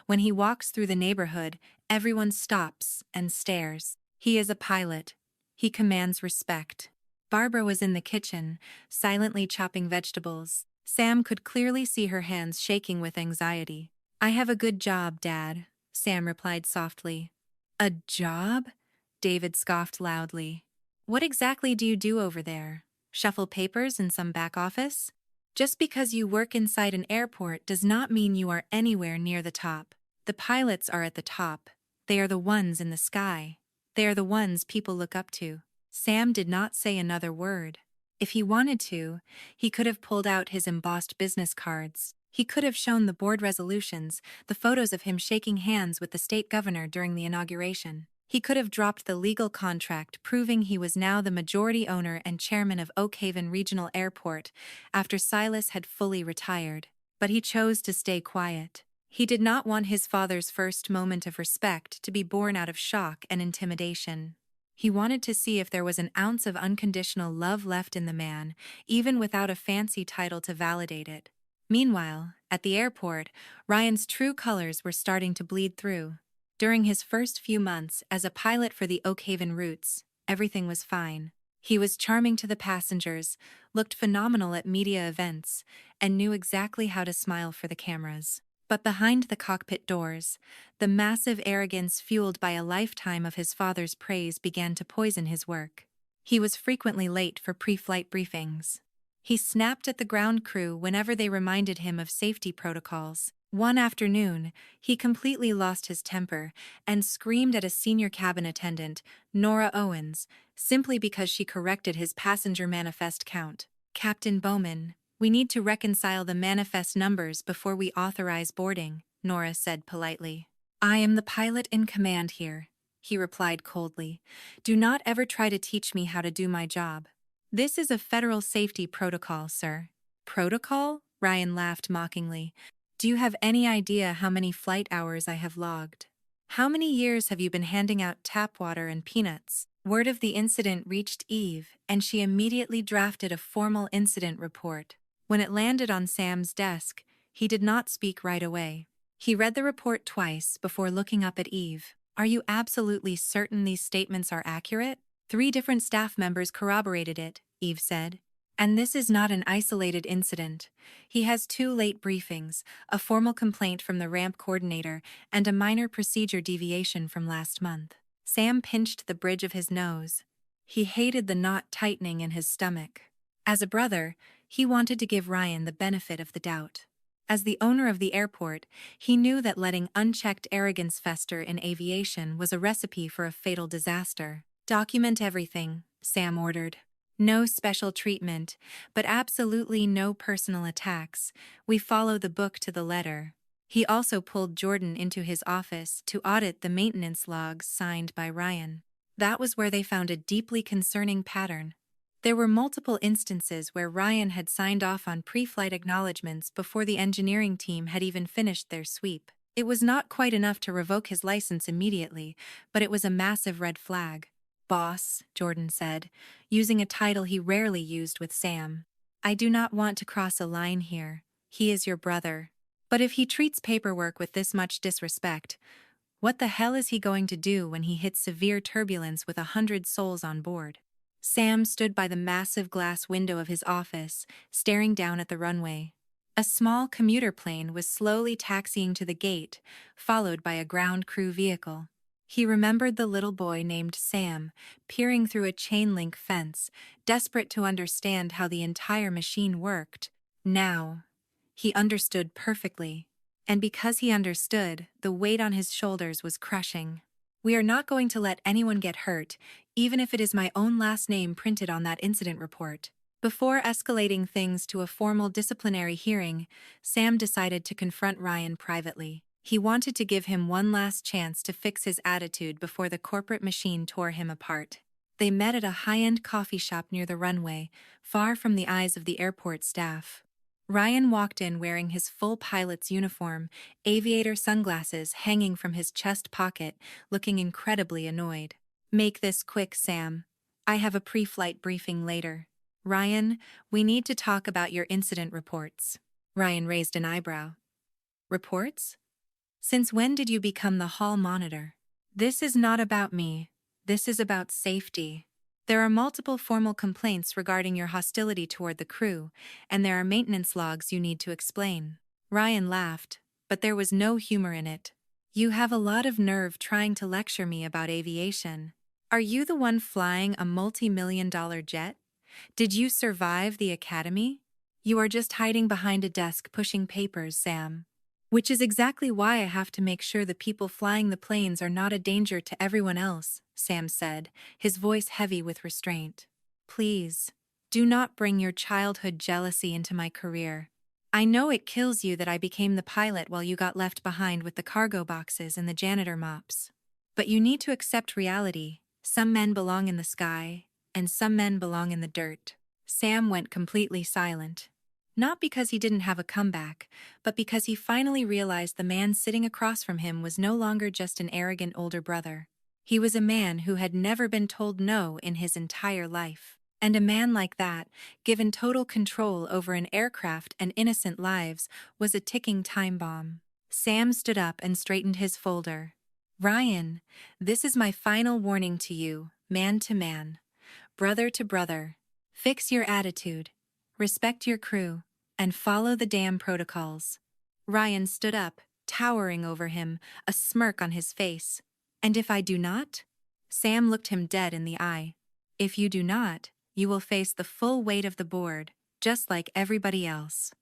When he walks through the neighborhood, everyone stops and stares. He is a pilot. He commands respect." Barbara was in the kitchen, silently chopping vegetables. Sam could clearly see her hands shaking with anxiety. "I have a good job, Dad," Sam replied softly. "A job?" David scoffed loudly. "What exactly do you do over there? Shuffle papers in some back office?" Just because you work inside an airport does not mean you are anywhere near the top. The pilots are at the top. They are the ones in the sky. They are the ones people look up to. Sam did not say another word. If he wanted to, he could have pulled out his embossed business cards. He could have shown the board resolutions, the photos of him shaking hands with the state governor during the inauguration. He could have dropped the legal contract proving he was now the majority owner and chairman of Oak Haven Regional Airport after Silas had fully retired. But he chose to stay quiet. He did not want his father's first moment of respect to be born out of shock and intimidation. He wanted to see if there was an ounce of unconditional love left in the man, even without a fancy title to validate it. Meanwhile, at the airport, Ryan's true colors were starting to bleed through. During his first few months as a pilot for the Oak Haven routes, everything was fine. He was charming to the passengers, looked phenomenal at media events, and knew exactly how to smile for the cameras. But behind the cockpit doors, the massive arrogance fueled by a lifetime of his father's praise began to poison his work. He was frequently late for pre-flight briefings. He snapped at the ground crew whenever they reminded him of safety protocols. One afternoon, he completely lost his temper and screamed at a senior cabin attendant, Nora Owens, simply because she corrected his passenger manifest count. "Captain Bowman, we need to reconcile the manifest numbers before we authorize boarding," Nora said politely. "I am the pilot in command here," he replied coldly. "Do not ever try to teach me how to do my job." "This is a federal safety protocol, sir." "Protocol?" Ryan laughed mockingly. "Do you have any idea how many flight hours I have logged? How many years have you been handing out tap water and peanuts?" Word of the incident reached Eve, and she immediately drafted a formal incident report. When it landed on Sam's desk, he did not speak right away. He read the report twice before looking up at Eve. "Are you absolutely certain these statements are accurate?" "3 different staff members corroborated it," Eve said. "And this is not an isolated incident. He has 2 late briefings, a formal complaint from the ramp coordinator, and a minor procedure deviation from last month." Sam pinched the bridge of his nose. He hated the knot tightening in his stomach. As a brother, he wanted to give Ryan the benefit of the doubt. As the owner of the airport, he knew that letting unchecked arrogance fester in aviation was a recipe for a fatal disaster. "Document everything," Sam ordered. "No special treatment, but absolutely no personal attacks. We follow the book to the letter." He also pulled Jordan into his office to audit the maintenance logs signed by Ryan. That was where they found a deeply concerning pattern. There were multiple instances where Ryan had signed off on pre-flight acknowledgments before the engineering team had even finished their sweep. It was not quite enough to revoke his license immediately, but it was a massive red flag. "Boss," Jordan said, using a title he rarely used with Sam. "I do not want to cross a line here. He is your brother. But if he treats paperwork with this much disrespect, what the hell is he going to do when he hits severe turbulence with 100 souls on board?" Sam stood by the massive glass window of his office, staring down at the runway. A small commuter plane was slowly taxiing to the gate, followed by a ground crew vehicle. He remembered the little boy named Sam, peering through a chain-link fence, desperate to understand how the entire machine worked. Now, he understood perfectly. And because he understood, the weight on his shoulders was crushing. "We are not going to let anyone get hurt, even if it is my own last name printed on that incident report." Before escalating things to a formal disciplinary hearing, Sam decided to confront Ryan privately. He wanted to give him one last chance to fix his attitude before the corporate machine tore him apart. They met at a high-end coffee shop near the runway, far from the eyes of the airport staff. Ryan walked in wearing his full pilot's uniform, aviator sunglasses hanging from his chest pocket, looking incredibly annoyed. "Make this quick, Sam. I have a pre-flight briefing later." "Ryan, we need to talk about your incident reports." Ryan raised an eyebrow. "Reports? Since when did you become the hall monitor?" "This is not about me. This is about safety. There are multiple formal complaints regarding your hostility toward the crew, and there are maintenance logs you need to explain." Ryan laughed, but there was no humor in it. "You have a lot of nerve trying to lecture me about aviation. Are you the one flying a multi-million-dollar jet? Did you survive the academy?" You are just hiding behind a desk pushing papers, Sam. Which is exactly why I have to make sure the people flying the planes are not a danger to everyone else, Sam said, his voice heavy with restraint. Please, do not bring your childhood jealousy into my career. I know it kills you that I became the pilot while you got left behind with the cargo boxes and the janitor mops. But you need to accept reality. Some men belong in the sky, and some men belong in the dirt. Sam went completely silent. Not because he didn't have a comeback, but because he finally realized the man sitting across from him was no longer just an arrogant older brother. He was a man who had never been told no in his entire life. And a man like that, given total control over an aircraft and innocent lives, was a ticking time bomb. Sam stood up and straightened his folder. Ryan, this is my final warning to you, man to man, brother to brother. Fix your attitude, respect your crew, and follow the damn protocols. Ryan stood up, towering over him, a smirk on his face. And if I do not? Sam looked him dead in the eye. If you do not, you will face the full weight of the board, just like everybody else.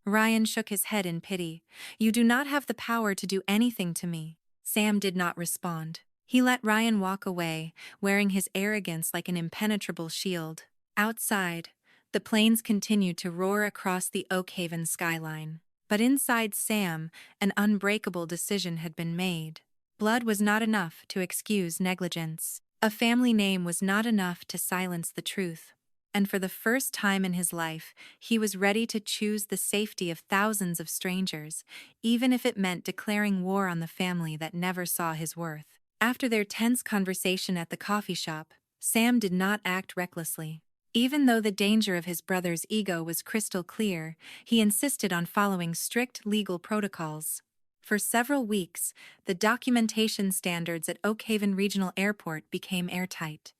Ryan shook his head in pity. You do not have the power to do anything to me. Sam did not respond. He let Ryan walk away, wearing his arrogance like an impenetrable shield. Outside, the planes continued to roar across the Oakhaven skyline. But inside Sam, an unbreakable decision had been made. Blood was not enough to excuse negligence. A family name was not enough to silence the truth. And for the first time in his life, he was ready to choose the safety of thousands of strangers, even if it meant declaring war on the family that never saw his worth. After their tense conversation at the coffee shop, Sam did not act recklessly. Even though the danger of his brother's ego was crystal clear, he insisted on following strict legal protocols. For several weeks, the documentation standards at Oakhaven Regional Airport became airtight.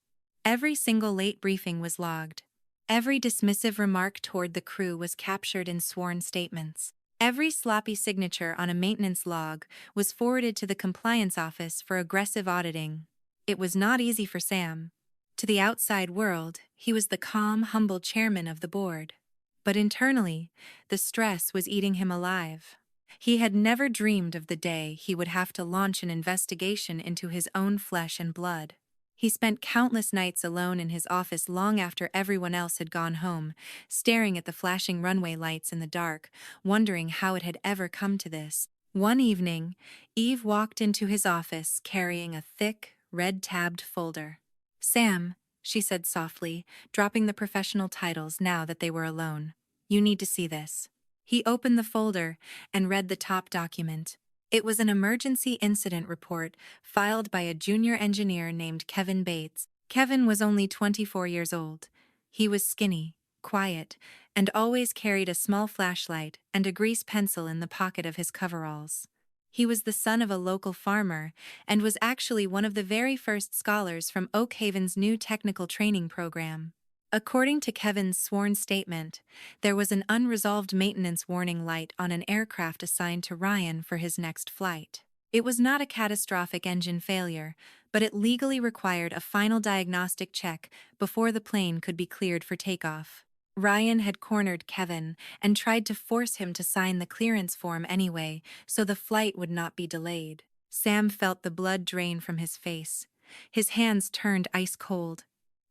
Every single late briefing was logged. Every dismissive remark toward the crew was captured in sworn statements. Every sloppy signature on a maintenance log was forwarded to the compliance office for aggressive auditing. It was not easy for Sam. To the outside world, he was the calm, humble chairman of the board. But internally, the stress was eating him alive. He had never dreamed of the day he would have to launch an investigation into his own flesh and blood. He spent countless nights alone in his office long after everyone else had gone home, staring at the flashing runway lights in the dark, wondering how it had ever come to this. One evening, Eve walked into his office carrying a thick, red-tabbed folder. Sam, she said softly, dropping the professional titles now that they were alone. You need to see this. He opened the folder and read the top document. It was an emergency incident report filed by a junior engineer named Kevin Bates. Kevin was only 24 years old. He was skinny, quiet, and always carried a small flashlight and a grease pencil in the pocket of his coveralls. He was the son of a local farmer and was actually one of the very first scholars from Oakhaven's new technical training program. According to Kevin's sworn statement, there was an unresolved maintenance warning light on an aircraft assigned to Ryan for his next flight. It was not a catastrophic engine failure, but it legally required a final diagnostic check before the plane could be cleared for takeoff. Ryan had cornered Kevin and tried to force him to sign the clearance form anyway, so the flight would not be delayed. Sam felt the blood drain from his face. His hands turned ice cold.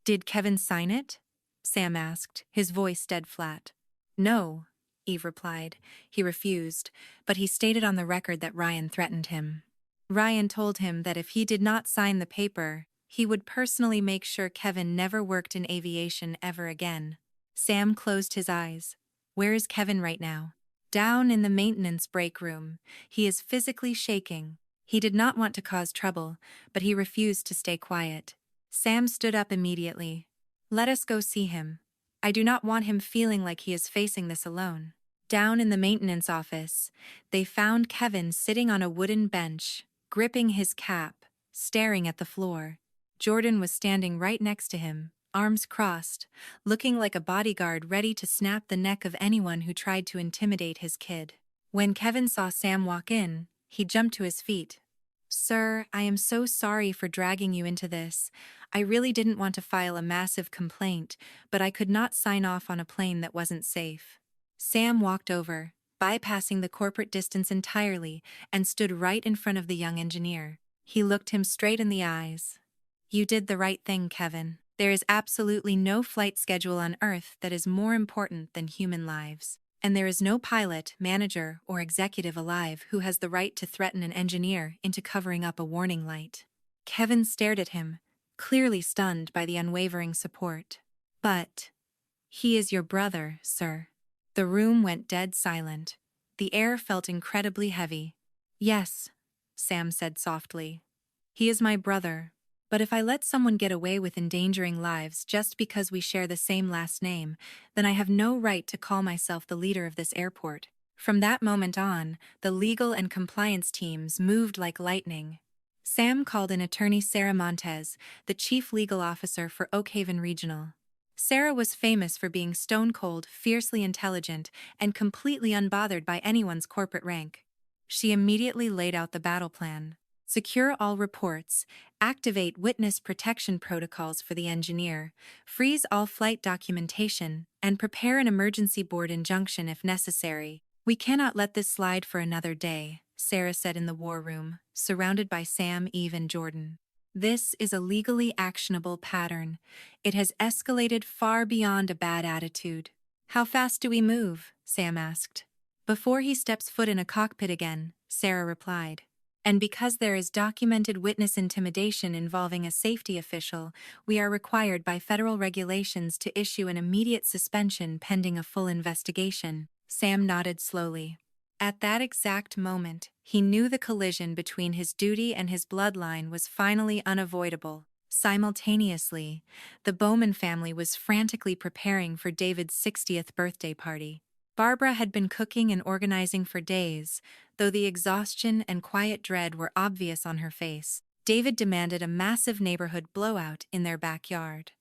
Did Kevin sign it? Sam asked, his voice dead flat. No, Eve replied. He refused, but he stated on the record that Ryan threatened him. Ryan told him that if he did not sign the paper, he would personally make sure Kevin never worked in aviation ever again. Sam closed his eyes. Where is Kevin right now? Down in the maintenance break room. He is physically shaking. He did not want to cause trouble, but he refused to stay quiet. Sam stood up immediately. Let us go see him. I do not want him feeling like he is facing this alone. Down in the maintenance office, they found Kevin sitting on a wooden bench, gripping his cap, staring at the floor. Jordan was standing right next to him, arms crossed, looking like a bodyguard ready to snap the neck of anyone who tried to intimidate his kid. When Kevin saw Sam walk in, he jumped to his feet. Sir, I am so sorry for dragging you into this. I really didn't want to file a massive complaint, but I could not sign off on a plane that wasn't safe. Sam walked over, bypassing the corporate distance entirely, and stood right in front of the young engineer. He looked him straight in the eyes. "You did the right thing, Kevin. There is absolutely no flight schedule on Earth that is more important than human lives. And there is no pilot, manager, or executive alive who has the right to threaten an engineer into covering up a warning light." Kevin stared at him, clearly stunned by the unwavering support. "But he is your brother, sir." The room went dead silent. The air felt incredibly heavy. "Yes," Sam said softly. "He is my brother. But if I let someone get away with endangering lives just because we share the same last name, then I have no right to call myself the leader of this airport." From that moment on, the legal and compliance teams moved like lightning. Sam called in attorney Sarah Montez, the chief legal officer for Oakhaven Regional. Sarah was famous for being stone-cold, fiercely intelligent, and completely unbothered by anyone's corporate rank. She immediately laid out the battle plan. Secure all reports, activate witness protection protocols for the engineer, freeze all flight documentation, and prepare an emergency board injunction if necessary. "We cannot let this slide for another day," Sarah said in the war room, surrounded by Sam, Eve, and Jordan. "This is a legally actionable pattern. It has escalated far beyond a bad attitude." "How fast do we move?" Sam asked. "Before he steps foot in a cockpit again," Sarah replied. "And because there is documented witness intimidation involving a safety official, we are required by federal regulations to issue an immediate suspension pending a full investigation." Sam nodded slowly. At that exact moment, he knew the collision between his duty and his bloodline was finally unavoidable. Simultaneously, the Bowman family was frantically preparing for David's 60th birthday party. Barbara had been cooking and organizing for days, though the exhaustion and quiet dread were obvious on her face. David demanded a massive neighborhood blowout in their backyard.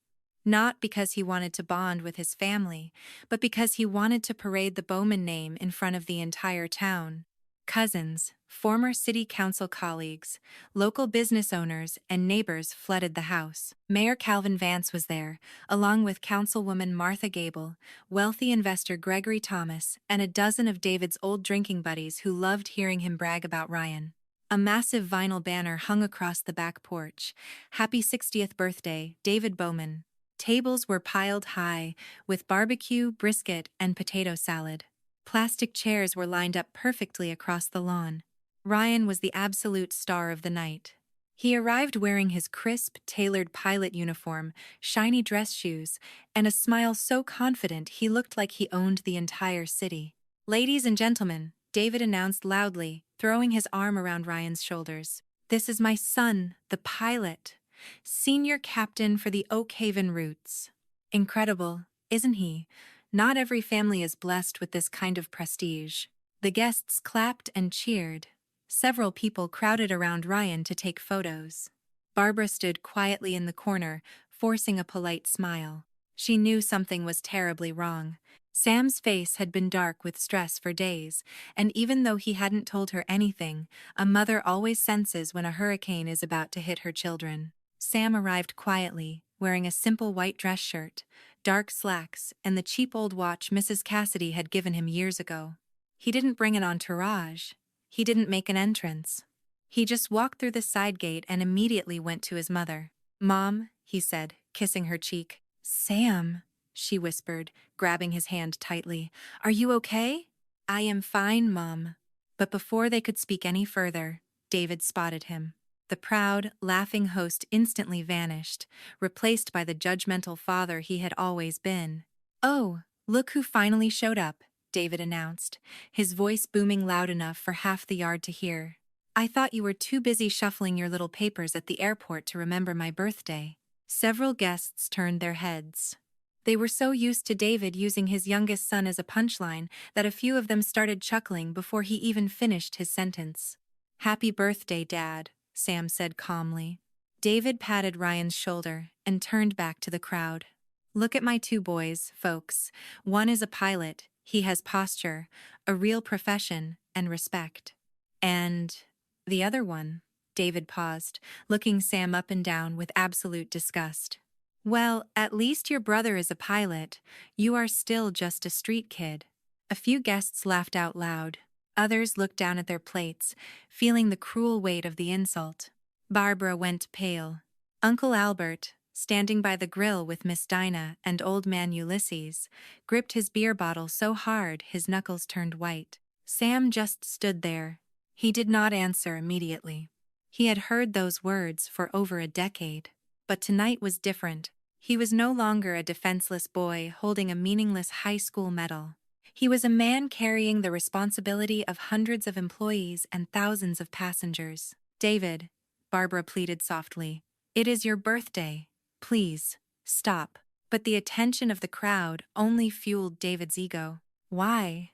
Not because he wanted to bond with his family, but because he wanted to parade the Bowman name in front of the entire town. Cousins, former city council colleagues, local business owners, and neighbors flooded the house. Mayor Calvin Vance was there, along with Councilwoman Martha Gable, wealthy investor Gregory Thomas, and a dozen of David's old drinking buddies who loved hearing him brag about Ryan. A massive vinyl banner hung across the back porch. "Happy 60th birthday, David Bowman." Tables were piled high, with barbecue, brisket, and potato salad. Plastic chairs were lined up perfectly across the lawn. Ryan was the absolute star of the night. He arrived wearing his crisp, tailored pilot uniform, shiny dress shoes, and a smile so confident he looked like he owned the entire city. "Ladies and gentlemen," David announced loudly, throwing his arm around Ryan's shoulders, "this is my son, the pilot. Senior captain for the Oakhaven Roots." Incredible, isn't he? Not every family is blessed with this kind of prestige. The guests clapped and cheered. Several people crowded around Ryan to take photos. Barbara stood quietly in the corner, forcing a polite smile. She knew something was terribly wrong. Sam's face had been dark with stress for days, and even though he hadn't told her anything, a mother always senses when a hurricane is about to hit her children. Sam arrived quietly, wearing a simple white dress shirt, dark slacks, and the cheap old watch Mrs. Cassidy had given him years ago. He didn't bring an entourage. He didn't make an entrance. He just walked through the side gate and immediately went to his mother. "Mom," he said, kissing her cheek. "Sam," she whispered, grabbing his hand tightly. "Are you okay?" "I am fine, Mom." But before they could speak any further, David spotted him. The proud, laughing host instantly vanished, replaced by the judgmental father he had always been. "Oh, look who finally showed up," David announced, his voice booming loud enough for half the yard to hear. "I thought you were too busy shuffling your little papers at the airport to remember my birthday." Several guests turned their heads. They were so used to David using his youngest son as a punchline that a few of them started chuckling before he even finished his sentence. "Happy birthday, Dad," Sam said calmly. David patted Ryan's shoulder and turned back to the crowd. "Look at my two boys, folks. One is a pilot, he has posture, a real profession, and respect. And the other one," David paused, looking Sam up and down with absolute disgust. "Well, at least your brother is a pilot. You are still just a street kid." A few guests laughed out loud. Others looked down at their plates, feeling the cruel weight of the insult. Barbara went pale. Uncle Albert, standing by the grill with Miss Dinah and old man Ulysses, gripped his beer bottle so hard his knuckles turned white. Sam just stood there. He did not answer immediately. He had heard those words for over a decade. But tonight was different. He was no longer a defenseless boy holding a meaningless high school medal. He was a man carrying the responsibility of hundreds of employees and thousands of passengers. "David," Barbara pleaded softly, "it is your birthday. Please, stop." But the attention of the crowd only fueled David's ego. "Why?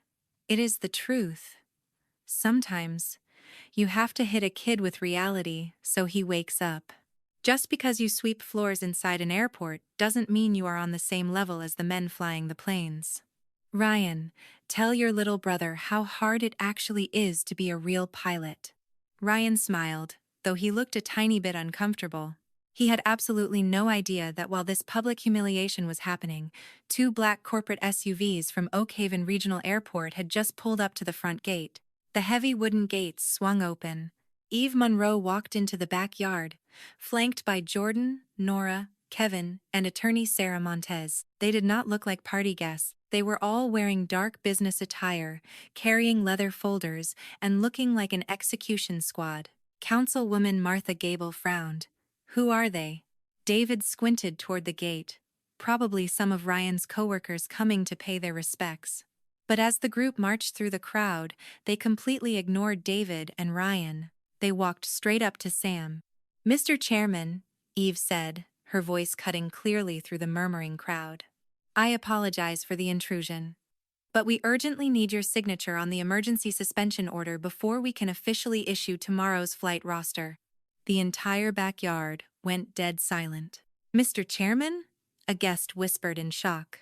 It is the truth. Sometimes, you have to hit a kid with reality so he wakes up. Just because you sweep floors inside an airport doesn't mean you are on the same level as the men flying the planes. Ryan, tell your little brother how hard it actually is to be a real pilot." Ryan smiled, though he looked a tiny bit uncomfortable. He had absolutely no idea that while this public humiliation was happening, 2 black corporate SUVs from Oak Haven Regional Airport had just pulled up to the front gate. The heavy wooden gates swung open. Eve Monroe walked into the backyard, flanked by Jordan, Nora, Kevin, and attorney Sarah Montez. They did not look like party guests. They were all wearing dark business attire, carrying leather folders, and looking like an execution squad. Councilwoman Martha Gable frowned. "Who are they?" David squinted toward the gate. Probably some of Ryan's coworkers coming to pay their respects. But as the group marched through the crowd, they completely ignored David and Ryan. They walked straight up to Sam. "Mr. Chairman," Eve said, her voice cutting clearly through the murmuring crowd, "I apologize for the intrusion. But we urgently need your signature on the emergency suspension order before we can officially issue tomorrow's flight roster." The entire backyard went dead silent. "Mr. Chairman?" a guest whispered in shock.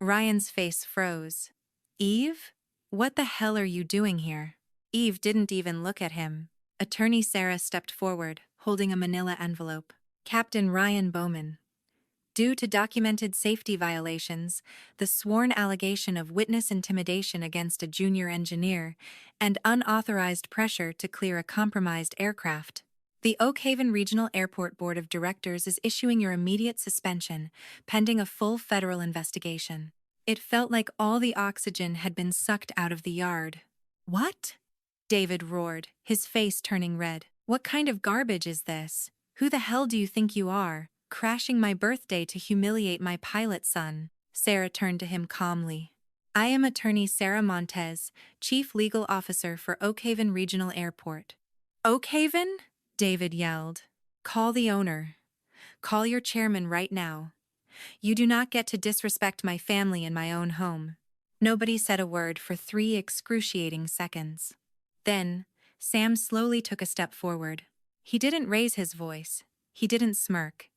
Ryan's face froze. "Eve? What the hell are you doing here?" Eve didn't even look at him. Attorney Sarah stepped forward, holding a manila envelope. "Captain Ryan Bowman. Due to documented safety violations, the sworn allegation of witness intimidation against a junior engineer, and unauthorized pressure to clear a compromised aircraft, the Oak Haven Regional Airport Board of Directors is issuing your immediate suspension, pending a full federal investigation." It felt like all the oxygen had been sucked out of the yard. "What?" David roared, his face turning red. "What kind of garbage is this? Who the hell do you think you are, crashing my birthday to humiliate my pilot son?" Sarah turned to him calmly. "I am attorney Sarah Montez, Chief Legal Officer for Oak Haven Regional Airport." "Oak Haven?" David yelled. "Call the owner. Call your chairman right now. You do not get to disrespect my family in my own home." Nobody said a word for 3 excruciating seconds. Then, Sam slowly took a step forward. He didn't raise his voice. He didn't smirk.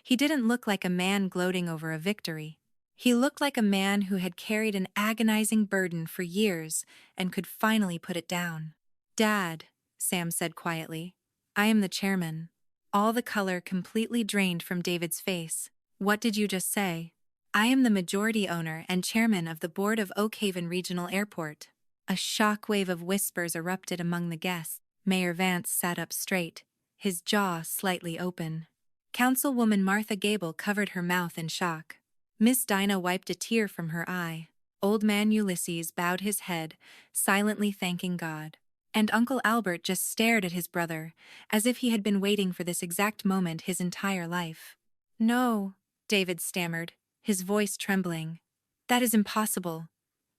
He didn't look like a man gloating over a victory. He looked like a man who had carried an agonizing burden for years and could finally put it down. "Dad," Sam said quietly, "I am the chairman." All the color completely drained from David's face. "What did you just say?" "I am the majority owner and chairman of the board of Oak Haven Regional Airport." A shockwave of whispers erupted among the guests. Mayor Vance sat up straight, his jaw slightly open. Councilwoman Martha Gable covered her mouth in shock. Miss Dinah wiped a tear from her eye. Old man Ulysses bowed his head, silently thanking God. And Uncle Albert just stared at his brother, as if he had been waiting for this exact moment his entire life. "No," David stammered, his voice trembling. "That is impossible.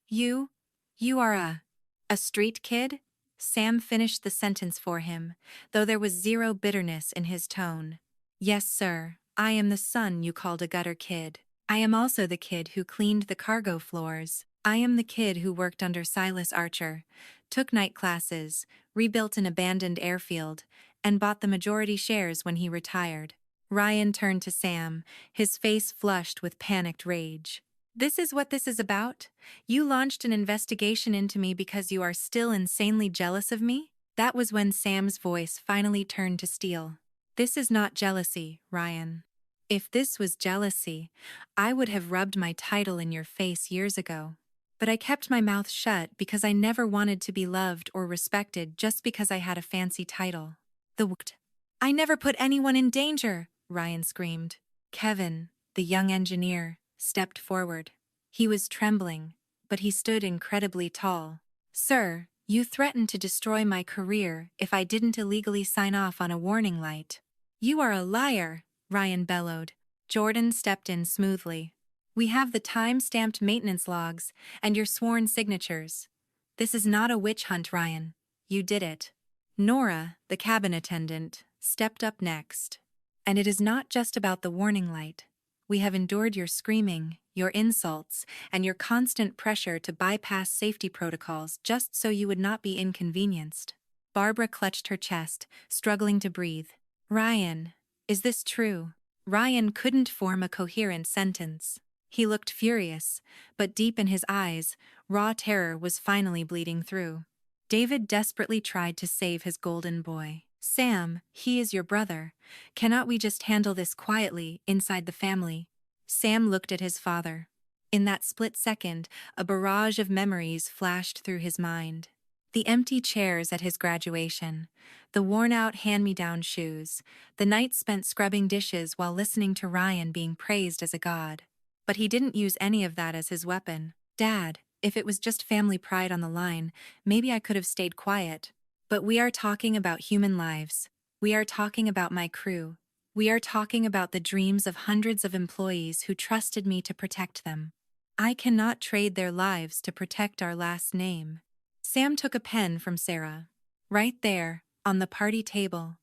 You are a street kid?" Sam finished the sentence for him, though there was zero bitterness in his tone. "Yes, sir, I am the son you called a gutter kid. I am also the kid who cleaned the cargo floors. I am the kid who worked under Silas Archer, took night classes, rebuilt an abandoned airfield, and bought the majority shares when he retired." Ryan turned to Sam, his face flushed with panicked rage. "This is what this is about? You launched an investigation into me because you are still insanely jealous of me?" That was when Sam's voice finally turned to steel. "This is not jealousy, Ryan. If this was jealousy, I would have rubbed my title in your face years ago. But I kept my mouth shut because I never wanted to be loved or respected just because I had a fancy title. I never put anyone in danger, Ryan screamed. Kevin, the young engineer, stepped forward. He was trembling, but he stood incredibly tall. Sir, you threatened to destroy my career if I didn't illegally sign off on a warning light. You are a liar, Ryan bellowed. Jordan stepped in smoothly. We have the time-stamped maintenance logs and your sworn signatures. This is not a witch hunt, Ryan. You did it. Nora, the cabin attendant, stepped up next. And it is not just about the warning light. We have endured your screaming, your insults, and your constant pressure to bypass safety protocols just so you would not be inconvenienced. Barbara clutched her chest, struggling to breathe. Ryan, is this true? Ryan couldn't form a coherent sentence. He looked furious, but deep in his eyes, raw terror was finally bleeding through. David desperately tried to save his golden boy. Sam, he is your brother. Cannot we just handle this quietly, inside the family? Sam looked at his father. In that split second, a barrage of memories flashed through his mind. The empty chairs at his graduation, the worn-out hand-me-down shoes, the nights spent scrubbing dishes while listening to Ryan being praised as a god. But he didn't use any of that as his weapon. Dad, if it was just family pride on the line, maybe I could have stayed quiet. But we are talking about human lives. We are talking about my crew. We are talking about the dreams of hundreds of employees who trusted me to protect them. I cannot trade their lives to protect our last name. Sam took a pen from Sarah. Right there, on the party table,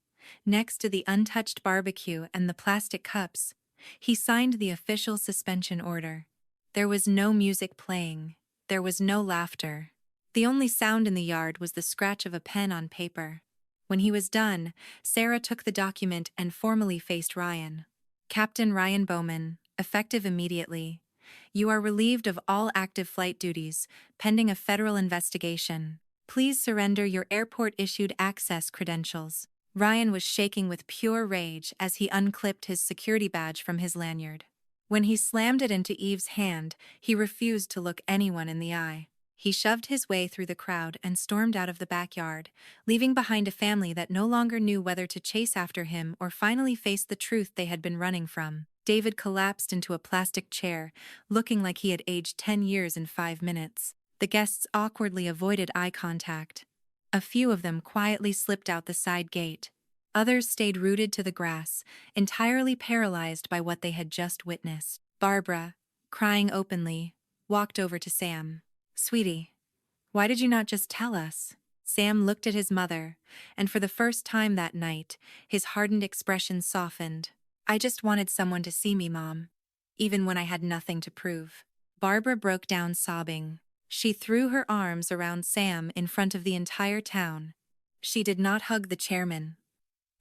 next to the untouched barbecue and the plastic cups, he signed the official suspension order. There was no music playing. There was no laughter. The only sound in the yard was the scratch of a pen on paper. When he was done, Sarah took the document and formally faced Ryan. Captain Ryan Bowman, effective immediately. You are relieved of all active flight duties, pending a federal investigation. Please surrender your airport-issued access credentials. Ryan was shaking with pure rage as he unclipped his security badge from his lanyard. When he slammed it into Eve's hand, he refused to look anyone in the eye. He shoved his way through the crowd and stormed out of the backyard, leaving behind a family that no longer knew whether to chase after him or finally face the truth they had been running from. David collapsed into a plastic chair, looking like he had aged 10 years in 5 minutes. The guests awkwardly avoided eye contact. A few of them quietly slipped out the side gate. Others stayed rooted to the grass, entirely paralyzed by what they had just witnessed. Barbara, crying openly, walked over to Sam. Sweetie, why did you not just tell us? Sam looked at his mother, and for the first time that night, his hardened expression softened. I just wanted someone to see me, Mom, even when I had nothing to prove. Barbara broke down sobbing. She threw her arms around Sam in front of the entire town. She did not hug the chairman.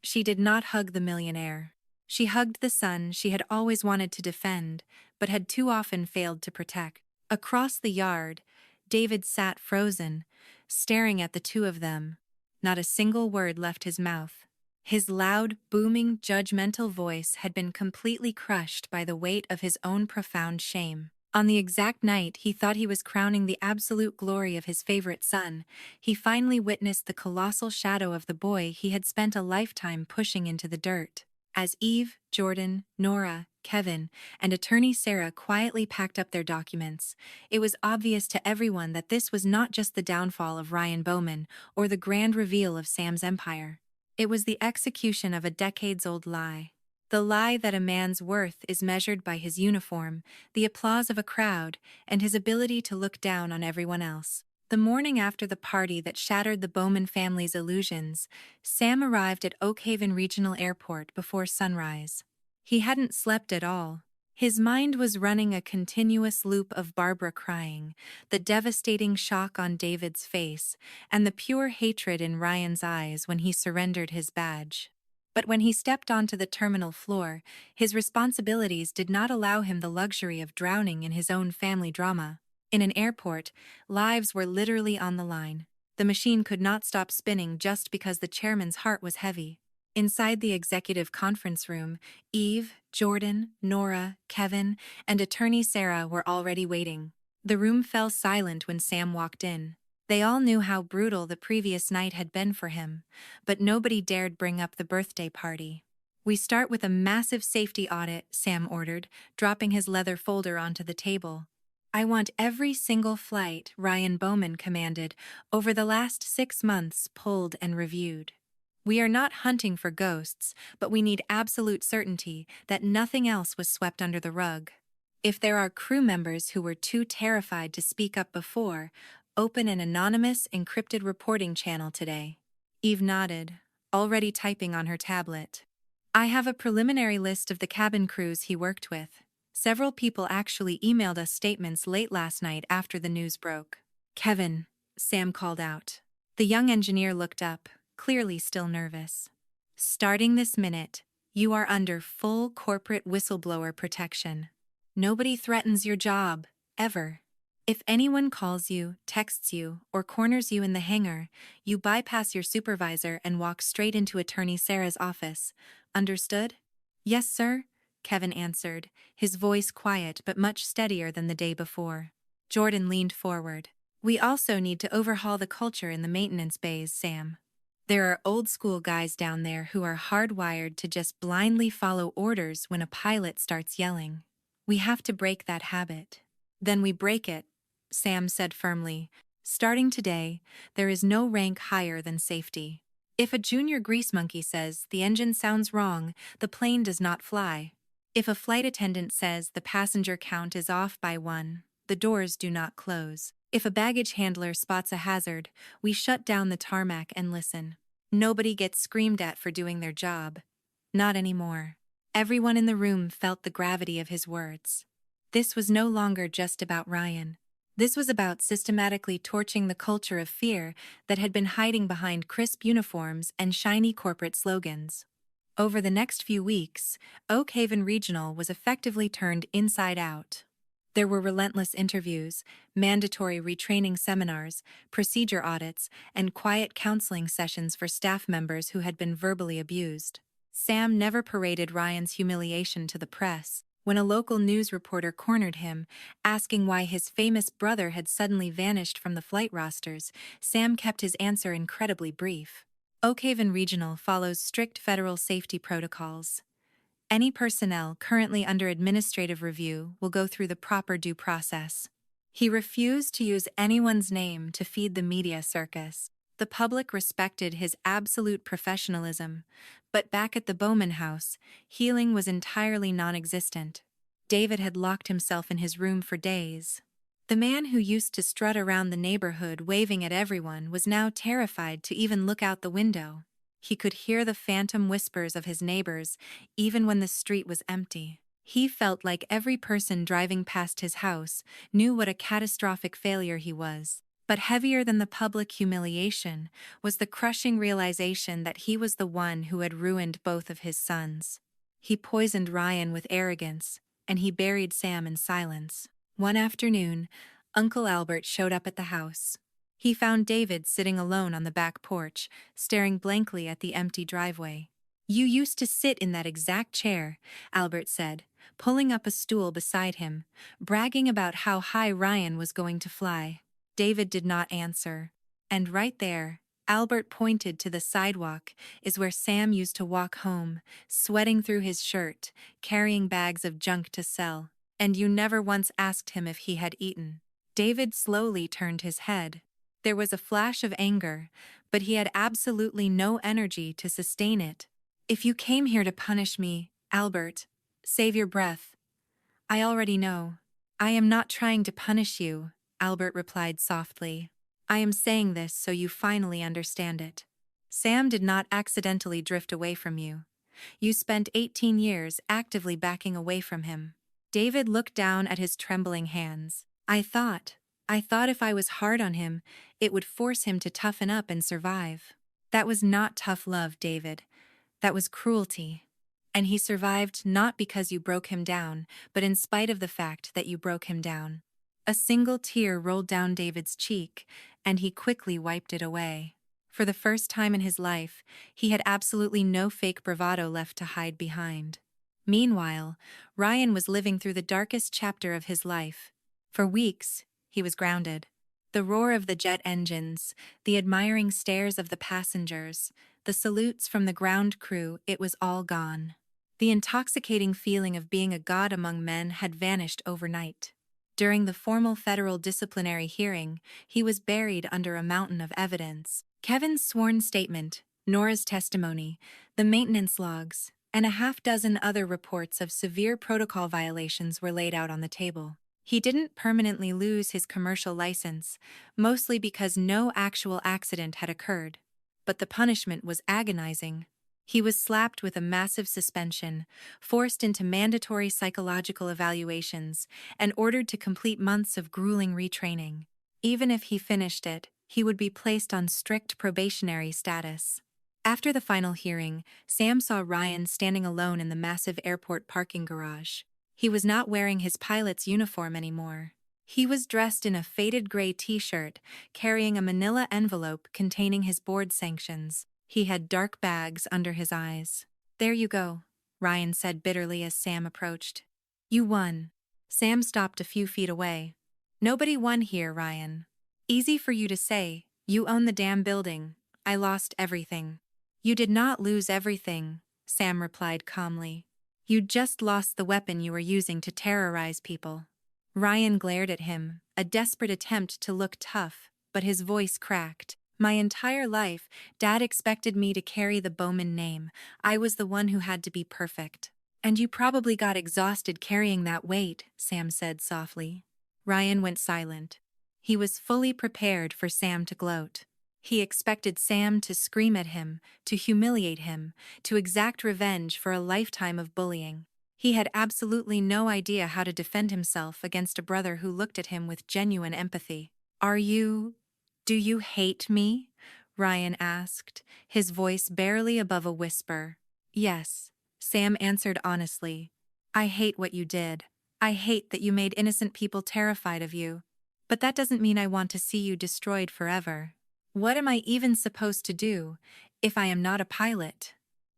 She did not hug the millionaire. She hugged the son she had always wanted to defend, but had too often failed to protect. Across the yard, David sat frozen, staring at the two of them. Not a single word left his mouth. His loud, booming, judgmental voice had been completely crushed by the weight of his own profound shame. On the exact night he thought he was crowning the absolute glory of his favorite son, he finally witnessed the colossal shadow of the boy he had spent a lifetime pushing into the dirt. As Eve, Jordan, Nora, Kevin, and attorney Sarah quietly packed up their documents, it was obvious to everyone that this was not just the downfall of Ryan Bowman or the grand reveal of Sam's empire. It was the execution of a decades-old lie. The lie that a man's worth is measured by his uniform, the applause of a crowd, and his ability to look down on everyone else. The morning after the party that shattered the Bowman family's illusions, Sam arrived at Oak Haven Regional Airport before sunrise. He hadn't slept at all. His mind was running a continuous loop of Barbara crying, the devastating shock on David's face, and the pure hatred in Ryan's eyes when he surrendered his badge. But when he stepped onto the terminal floor, his responsibilities did not allow him the luxury of drowning in his own family drama. In an airport, lives were literally on the line. The machine could not stop spinning just because the chairman's heart was heavy. Inside the executive conference room, Eve, Jordan, Nora, Kevin, and attorney Sarah were already waiting. The room fell silent when Sam walked in. They all knew how brutal the previous night had been for him, but nobody dared bring up the birthday party. "We start with a massive safety audit," Sam ordered, dropping his leather folder onto the table. "I want every single flight," Ryan Bowman commanded, "over the last 6 months pulled and reviewed. We are not hunting for ghosts, but we need absolute certainty that nothing else was swept under the rug. If there are crew members who were too terrified to speak up before, open an anonymous, encrypted reporting channel today." Eve nodded, already typing on her tablet. "I have a preliminary list of the cabin crews he worked with. Several people actually emailed us statements late last night after the news broke." "Kevin," Sam called out. The young engineer looked up, clearly still nervous. "Starting this minute, you are under full corporate whistleblower protection. Nobody threatens your job, ever. If anyone calls you, texts you, or corners you in the hangar, you bypass your supervisor and walk straight into Attorney Sarah's office. Understood?" "Yes, sir," Kevin answered, his voice quiet but much steadier than the day before. Jordan leaned forward. "We also need to overhaul the culture in the maintenance bays, Sam. There are old-school guys down there who are hardwired to just blindly follow orders when a pilot starts yelling. We have to break that habit." "Then we break it," Sam said firmly. "Starting today, there is no rank higher than safety. If a junior grease monkey says the engine sounds wrong, the plane does not fly. If a flight attendant says the passenger count is off by 1, the doors do not close. If a baggage handler spots a hazard, we shut down the tarmac and listen. Nobody gets screamed at for doing their job. Not anymore." Everyone in the room felt the gravity of his words. This was no longer just about Ryan. This was about systematically torching the culture of fear that had been hiding behind crisp uniforms and shiny corporate slogans. Over the next few weeks, Oak Haven Regional was effectively turned inside out. There were relentless interviews, mandatory retraining seminars, procedure audits, and quiet counseling sessions for staff members who had been verbally abused. Sam never paraded Ryan's humiliation to the press. When a local news reporter cornered him, asking why his famous brother had suddenly vanished from the flight rosters, Sam kept his answer incredibly brief. Oak Haven Regional follows strict federal safety protocols. Any personnel currently under administrative review will go through the proper due process. He refused to use anyone's name to feed the media circus. The public respected his absolute professionalism, but back at the Bowman house, healing was entirely non-existent. David had locked himself in his room for days. The man who used to strut around the neighborhood waving at everyone was now terrified to even look out the window. He could hear the phantom whispers of his neighbors, even when the street was empty. He felt like every person driving past his house knew what a catastrophic failure he was. But heavier than the public humiliation was the crushing realization that he was the one who had ruined both of his sons. He poisoned Ryan with arrogance, and he buried Sam in silence. One afternoon, Uncle Albert showed up at the house. He found David sitting alone on the back porch, staring blankly at the empty driveway. "You used to sit in that exact chair," Albert said, pulling up a stool beside him, bragging about how high Ryan was going to fly. David did not answer. "And right there," Albert pointed to the sidewalk, "is where Sam used to walk home, sweating through his shirt, carrying bags of junk to sell. And you never once asked him if he had eaten." David slowly turned his head. There was a flash of anger, but he had absolutely no energy to sustain it. "If you came here to punish me, Albert, save your breath. I already know." "I am not trying to punish you," Albert replied softly. "I am saying this so you finally understand it. Sam did not accidentally drift away from you. You spent 18 years actively backing away from him." David looked down at his trembling hands. I thought if I was hard on him, it would force him to toughen up and survive." "That was not tough love, David. That was cruelty. And he survived not because you broke him down, but in spite of the fact that you broke him down." A single tear rolled down David's cheek, and he quickly wiped it away. For the first time in his life, he had absolutely no fake bravado left to hide behind. Meanwhile, Ryan was living through the darkest chapter of his life. For weeks, he was grounded. The roar of the jet engines, the admiring stares of the passengers, the salutes from the ground crew, it was all gone. The intoxicating feeling of being a god among men had vanished overnight. During the formal federal disciplinary hearing, he was buried under a mountain of evidence. Kevin's sworn statement, Nora's testimony, the maintenance logs, and a half-dozen other reports of severe protocol violations were laid out on the table. He didn't permanently lose his commercial license, mostly because no actual accident had occurred. But the punishment was agonizing. He was slapped with a massive suspension, forced into mandatory psychological evaluations, and ordered to complete months of grueling retraining. Even if he finished it, he would be placed on strict probationary status. After the final hearing, Sam saw Ryan standing alone in the massive airport parking garage. He was not wearing his pilot's uniform anymore. He was dressed in a faded gray t-shirt, carrying a manila envelope containing his board sanctions. He had dark bags under his eyes. "There you go," Ryan said bitterly as Sam approached. "You won." Sam stopped a few feet away. "Nobody won here, Ryan. Easy for you to say. You own the damn building. I lost everything." "You did not lose everything," Sam replied calmly. "You just lost the weapon you were using to terrorize people." Ryan glared at him, a desperate attempt to look tough, but his voice cracked. "My entire life, Dad expected me to carry the Bowman name. I was the one who had to be perfect." "And you probably got exhausted carrying that weight," Sam said softly. Ryan went silent. He was fully prepared for Sam to gloat. He expected Sam to scream at him, to humiliate him, to exact revenge for a lifetime of bullying. He had absolutely no idea how to defend himself against a brother who looked at him with genuine empathy. Do you hate me?" Ryan asked, his voice barely above a whisper. "Yes," Sam answered honestly. "I hate what you did. I hate that you made innocent people terrified of you. But that doesn't mean I want to see you destroyed forever. What am I even supposed to do if I am not a pilot?"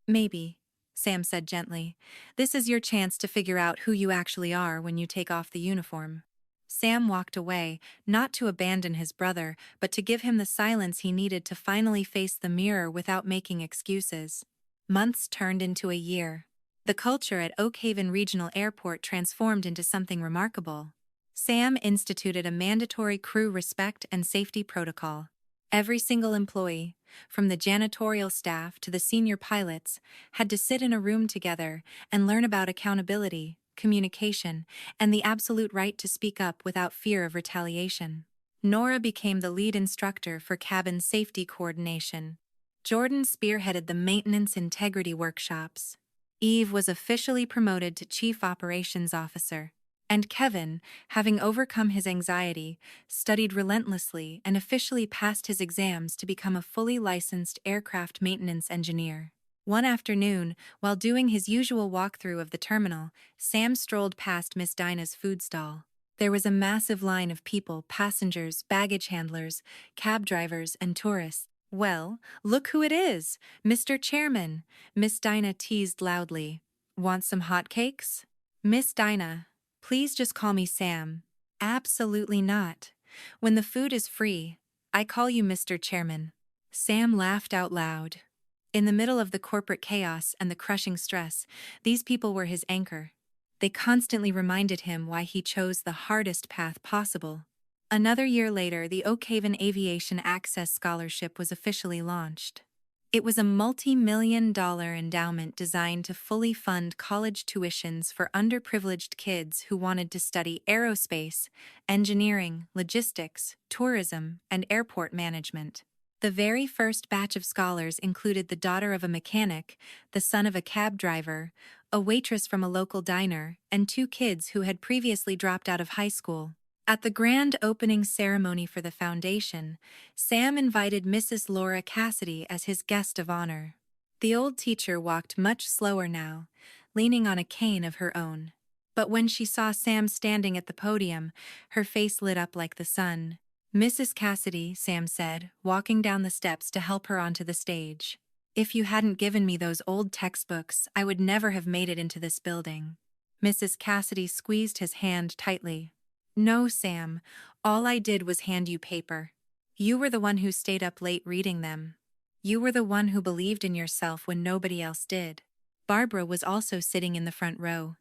"Maybe," Sam said gently. "This is your chance to figure out who you actually are when you take off the uniform." Sam walked away, not to abandon his brother, but to give him the silence he needed to finally face the mirror without making excuses. Months turned into a year. The culture at Oak Haven Regional Airport transformed into something remarkable. Sam instituted a mandatory crew respect and safety protocol. Every single employee, from the janitorial staff to the senior pilots, had to sit in a room together and learn about accountability, communication, and the absolute right to speak up without fear of retaliation. Nora became the lead instructor for cabin safety coordination. Jordan spearheaded the maintenance integrity workshops. Eve was officially promoted to Chief Operations Officer. And Kevin, having overcome his anxiety, studied relentlessly and officially passed his exams to become a fully licensed aircraft maintenance engineer. One afternoon, while doing his usual walkthrough of the terminal, Sam strolled past Miss Dinah's food stall. There was a massive line of people, passengers, baggage handlers, cab drivers, and tourists. "Well, look who it is, Mr. Chairman," Miss Dinah teased loudly. "Want some hotcakes?" "Miss Dinah, please just call me Sam." "Absolutely not. When the food is free, I call you Mr. Chairman." Sam laughed out loud. In the middle of the corporate chaos and the crushing stress, these people were his anchor. They constantly reminded him why he chose the hardest path possible. Another year later, the Oak Haven Aviation Access Scholarship was officially launched. It was a multi-million-dollar endowment designed to fully fund college tuitions for underprivileged kids who wanted to study aerospace, engineering, logistics, tourism, and airport management. The very first batch of scholars included the daughter of a mechanic, the son of a cab driver, a waitress from a local diner, and 2 kids who had previously dropped out of high school. At the grand opening ceremony for the foundation, Sam invited Mrs. Laura Cassidy as his guest of honor. The old teacher walked much slower now, leaning on a cane of her own. But when she saw Sam standing at the podium, her face lit up like the sun. "Mrs. Cassidy," Sam said, walking down the steps to help her onto the stage. "If you hadn't given me those old textbooks, I would never have made it into this building." Mrs. Cassidy squeezed his hand tightly. No, Sam. All I did was hand you paper. You were the one who stayed up late reading them. You were the one who believed in yourself when nobody else did. Barbara was also sitting in the front row.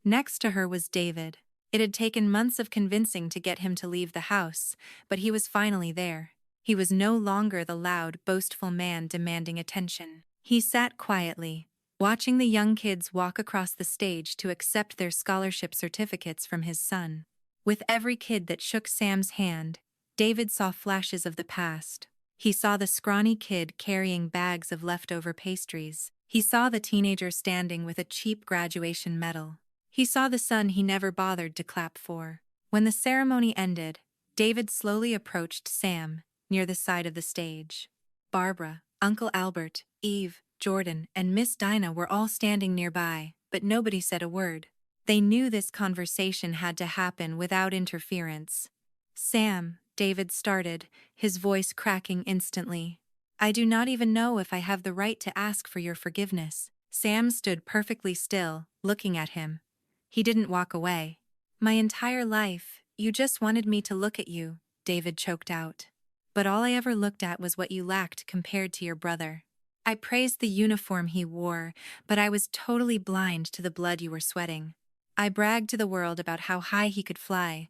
Next to her was David. It had taken months of convincing to get him to leave the house, but he was finally there. He was no longer the loud, boastful man demanding attention. He sat quietly, watching the young kids walk across the stage to accept their scholarship certificates from his son. With every kid that shook Sam's hand, David saw flashes of the past. He saw the scrawny kid carrying bags of leftover pastries. He saw the teenager standing with a cheap graduation medal. He saw the son he never bothered to clap for. When the ceremony ended, David slowly approached Sam, near the side of the stage. Barbara, Uncle Albert, Eve, Jordan, and Miss Dinah were all standing nearby, but nobody said a word. They knew this conversation had to happen without interference. Sam, David started, his voice cracking instantly. I do not even know if I have the right to ask for your forgiveness. Sam stood perfectly still, looking at him. He didn't walk away. My entire life, you just wanted me to look at you, David choked out. But all I ever looked at was what you lacked compared to your brother. I praised the uniform he wore, but I was totally blind to the blood you were sweating. I bragged to the world about how high he could fly,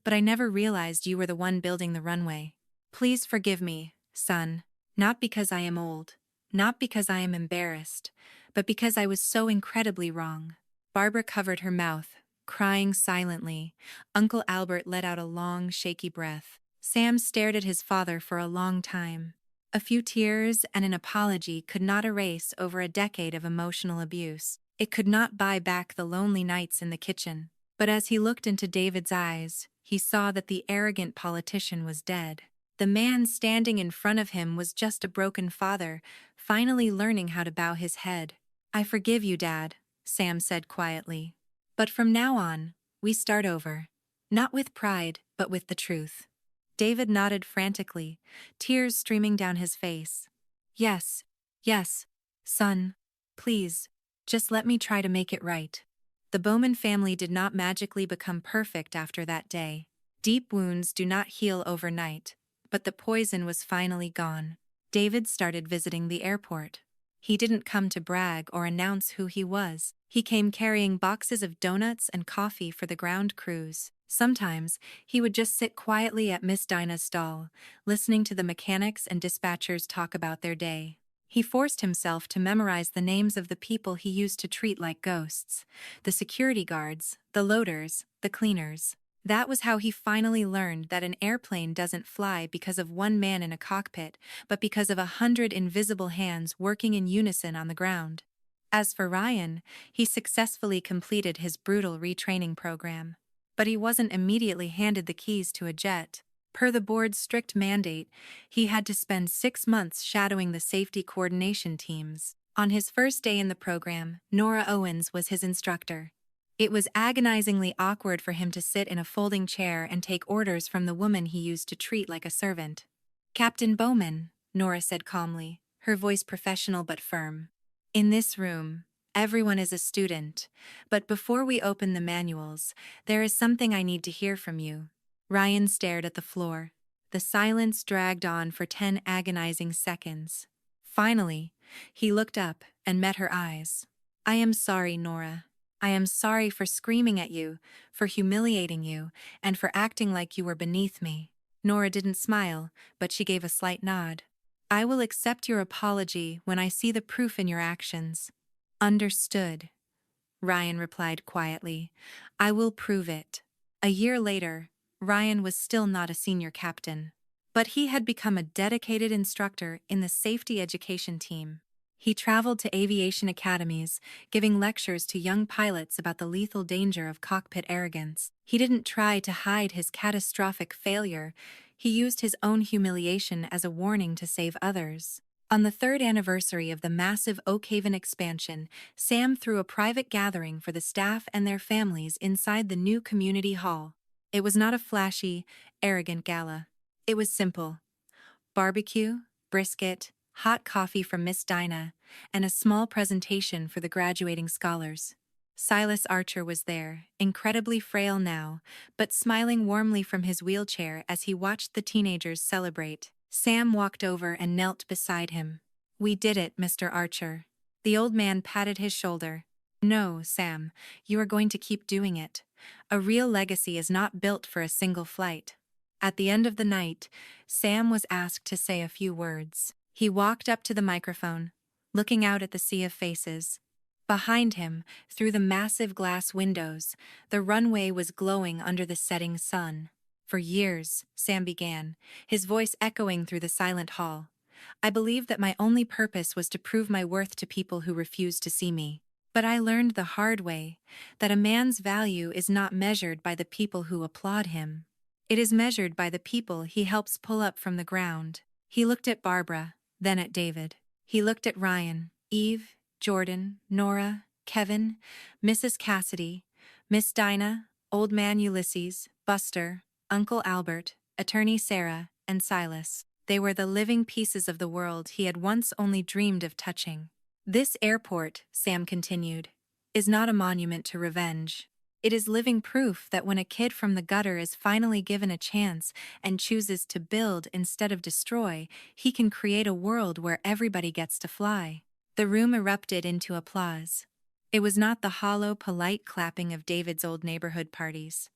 but I never realized you were the one building the runway. Please forgive me, son, not because I am old, not because I am embarrassed, but because I was so incredibly wrong. Barbara covered her mouth, crying silently. Uncle Albert let out a long, shaky breath. Sam stared at his father for a long time. A few tears and an apology could not erase over a decade of emotional abuse. It could not buy back the lonely nights in the kitchen. But as he looked into David's eyes, he saw that the arrogant politician was dead. The man standing in front of him was just a broken father, finally learning how to bow his head. I forgive you, Dad, Sam said quietly. But from now on, we start over. Not with pride, but with the truth. David nodded frantically, tears streaming down his face. Yes, yes, son, please, just let me try to make it right. The Bowman family did not magically become perfect after that day. Deep wounds do not heal overnight, but the poison was finally gone. David started visiting the airport. He didn't come to brag or announce who he was. He came carrying boxes of donuts and coffee for the ground crews. Sometimes, he would just sit quietly at Miss Dinah's stall, listening to the mechanics and dispatchers talk about their day. He forced himself to memorize the names of the people he used to treat like ghosts: the security guards, the loaders, the cleaners. That was how he finally learned that an airplane doesn't fly because of one man in a cockpit, but because of 100 invisible hands working in unison on the ground. As for Ryan, he successfully completed his brutal retraining program. But he wasn't immediately handed the keys to a jet. Per the board's strict mandate, he had to spend 6 months shadowing the safety coordination teams. On his first day in the program, Nora Owens was his instructor. It was agonizingly awkward for him to sit in a folding chair and take orders from the woman he used to treat like a servant. Captain Bowman, Nora said calmly, her voice professional but firm. In this room, everyone is a student, but before we open the manuals, there is something I need to hear from you. Ryan stared at the floor. The silence dragged on for 10 agonizing seconds. Finally, he looked up and met her eyes. I am sorry, Nora. I am sorry for screaming at you, for humiliating you, and for acting like you were beneath me. Nora didn't smile, but she gave a slight nod. I will accept your apology when I see the proof in your actions. Understood, Ryan replied quietly. I will prove it. A year later, Ryan was still not a senior captain, but he had become a dedicated instructor in the safety education team. He traveled to aviation academies, giving lectures to young pilots about the lethal danger of cockpit arrogance. He didn't try to hide his catastrophic failure. He used his own humiliation as a warning to save others. On the 3rd anniversary of the massive Oak Haven expansion, Sam threw a private gathering for the staff and their families inside the new community hall. It was not a flashy, arrogant gala. It was simple. Barbecue, brisket, hot coffee from Miss Dinah, and a small presentation for the graduating scholars. Silas Archer was there, incredibly frail now, but smiling warmly from his wheelchair as he watched the teenagers celebrate. Sam walked over and knelt beside him. "We did it, Mr. Archer." The old man patted his shoulder. "No, Sam, you are going to keep doing it. A real legacy is not built for a single flight." At the end of the night, Sam was asked to say a few words. He walked up to the microphone, looking out at the sea of faces. Behind him, through the massive glass windows, the runway was glowing under the setting sun. "For years," Sam began, his voice echoing through the silent hall, "I believed that my only purpose was to prove my worth to people who refused to see me. But I learned the hard way that a man's value is not measured by the people who applaud him. It is measured by the people he helps pull up from the ground." He looked at Barbara, then at David. He looked at Ryan, Eve, Jordan, Nora, Kevin, Mrs. Cassidy, Miss Dinah, Old Man Ulysses, Buster, Uncle Albert, Attorney Sarah, and Silas. They were the living pieces of the world he had once only dreamed of touching. "This airport," Sam continued, "is not a monument to revenge. It is living proof that when a kid from the gutter is finally given a chance and chooses to build instead of destroy, he can create a world where everybody gets to fly." The room erupted into applause. It was not the hollow, polite clapping of David's old neighborhood parties.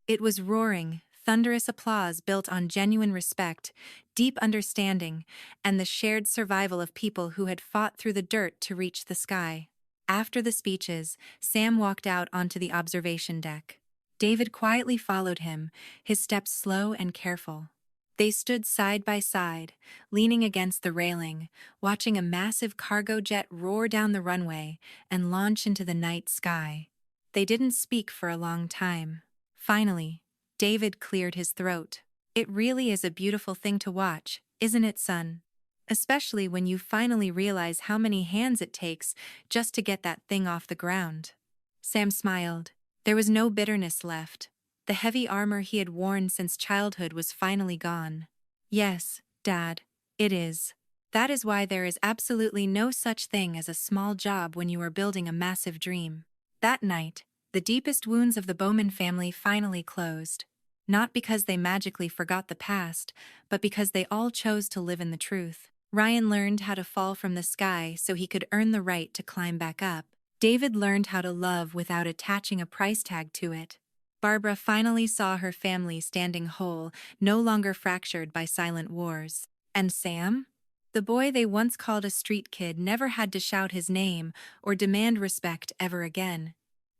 It was roaring, thunderous applause built on genuine respect, deep understanding, and the shared survival of people who had fought through the dirt to reach the sky. After the speeches, Sam walked out onto the observation deck. David quietly followed him, his steps slow and careful. They stood side by side, leaning against the railing, watching a massive cargo jet roar down the runway and launch into the night sky. They didn't speak for a long time. Finally, David cleared his throat. "It really is a beautiful thing to watch, isn't it, son? Especially when you finally realize how many hands it takes just to get that thing off the ground." Sam smiled. There was no bitterness left. The heavy armor he had worn since childhood was finally gone. "Yes, Dad, it is. That is why there is absolutely no such thing as a small job when you are building a massive dream." That night, the deepest wounds of the Bowman family finally closed. Not because they magically forgot the past, but because they all chose to live in the truth. Ryan learned how to fall from the sky so he could earn the right to climb back up. David learned how to love without attaching a price tag to it. Barbara finally saw her family standing whole, no longer fractured by silent wars. And Sam? The boy they once called a street kid never had to shout his name or demand respect ever again.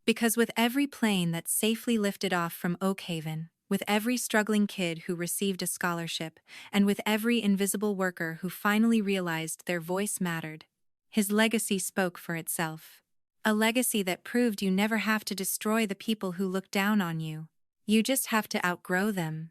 Because with every plane that safely lifted off from Oak Haven, with every struggling kid who received a scholarship, and with every invisible worker who finally realized their voice mattered, his legacy spoke for itself. A legacy that proved you never have to destroy the people who look down on you. You just have to outgrow them.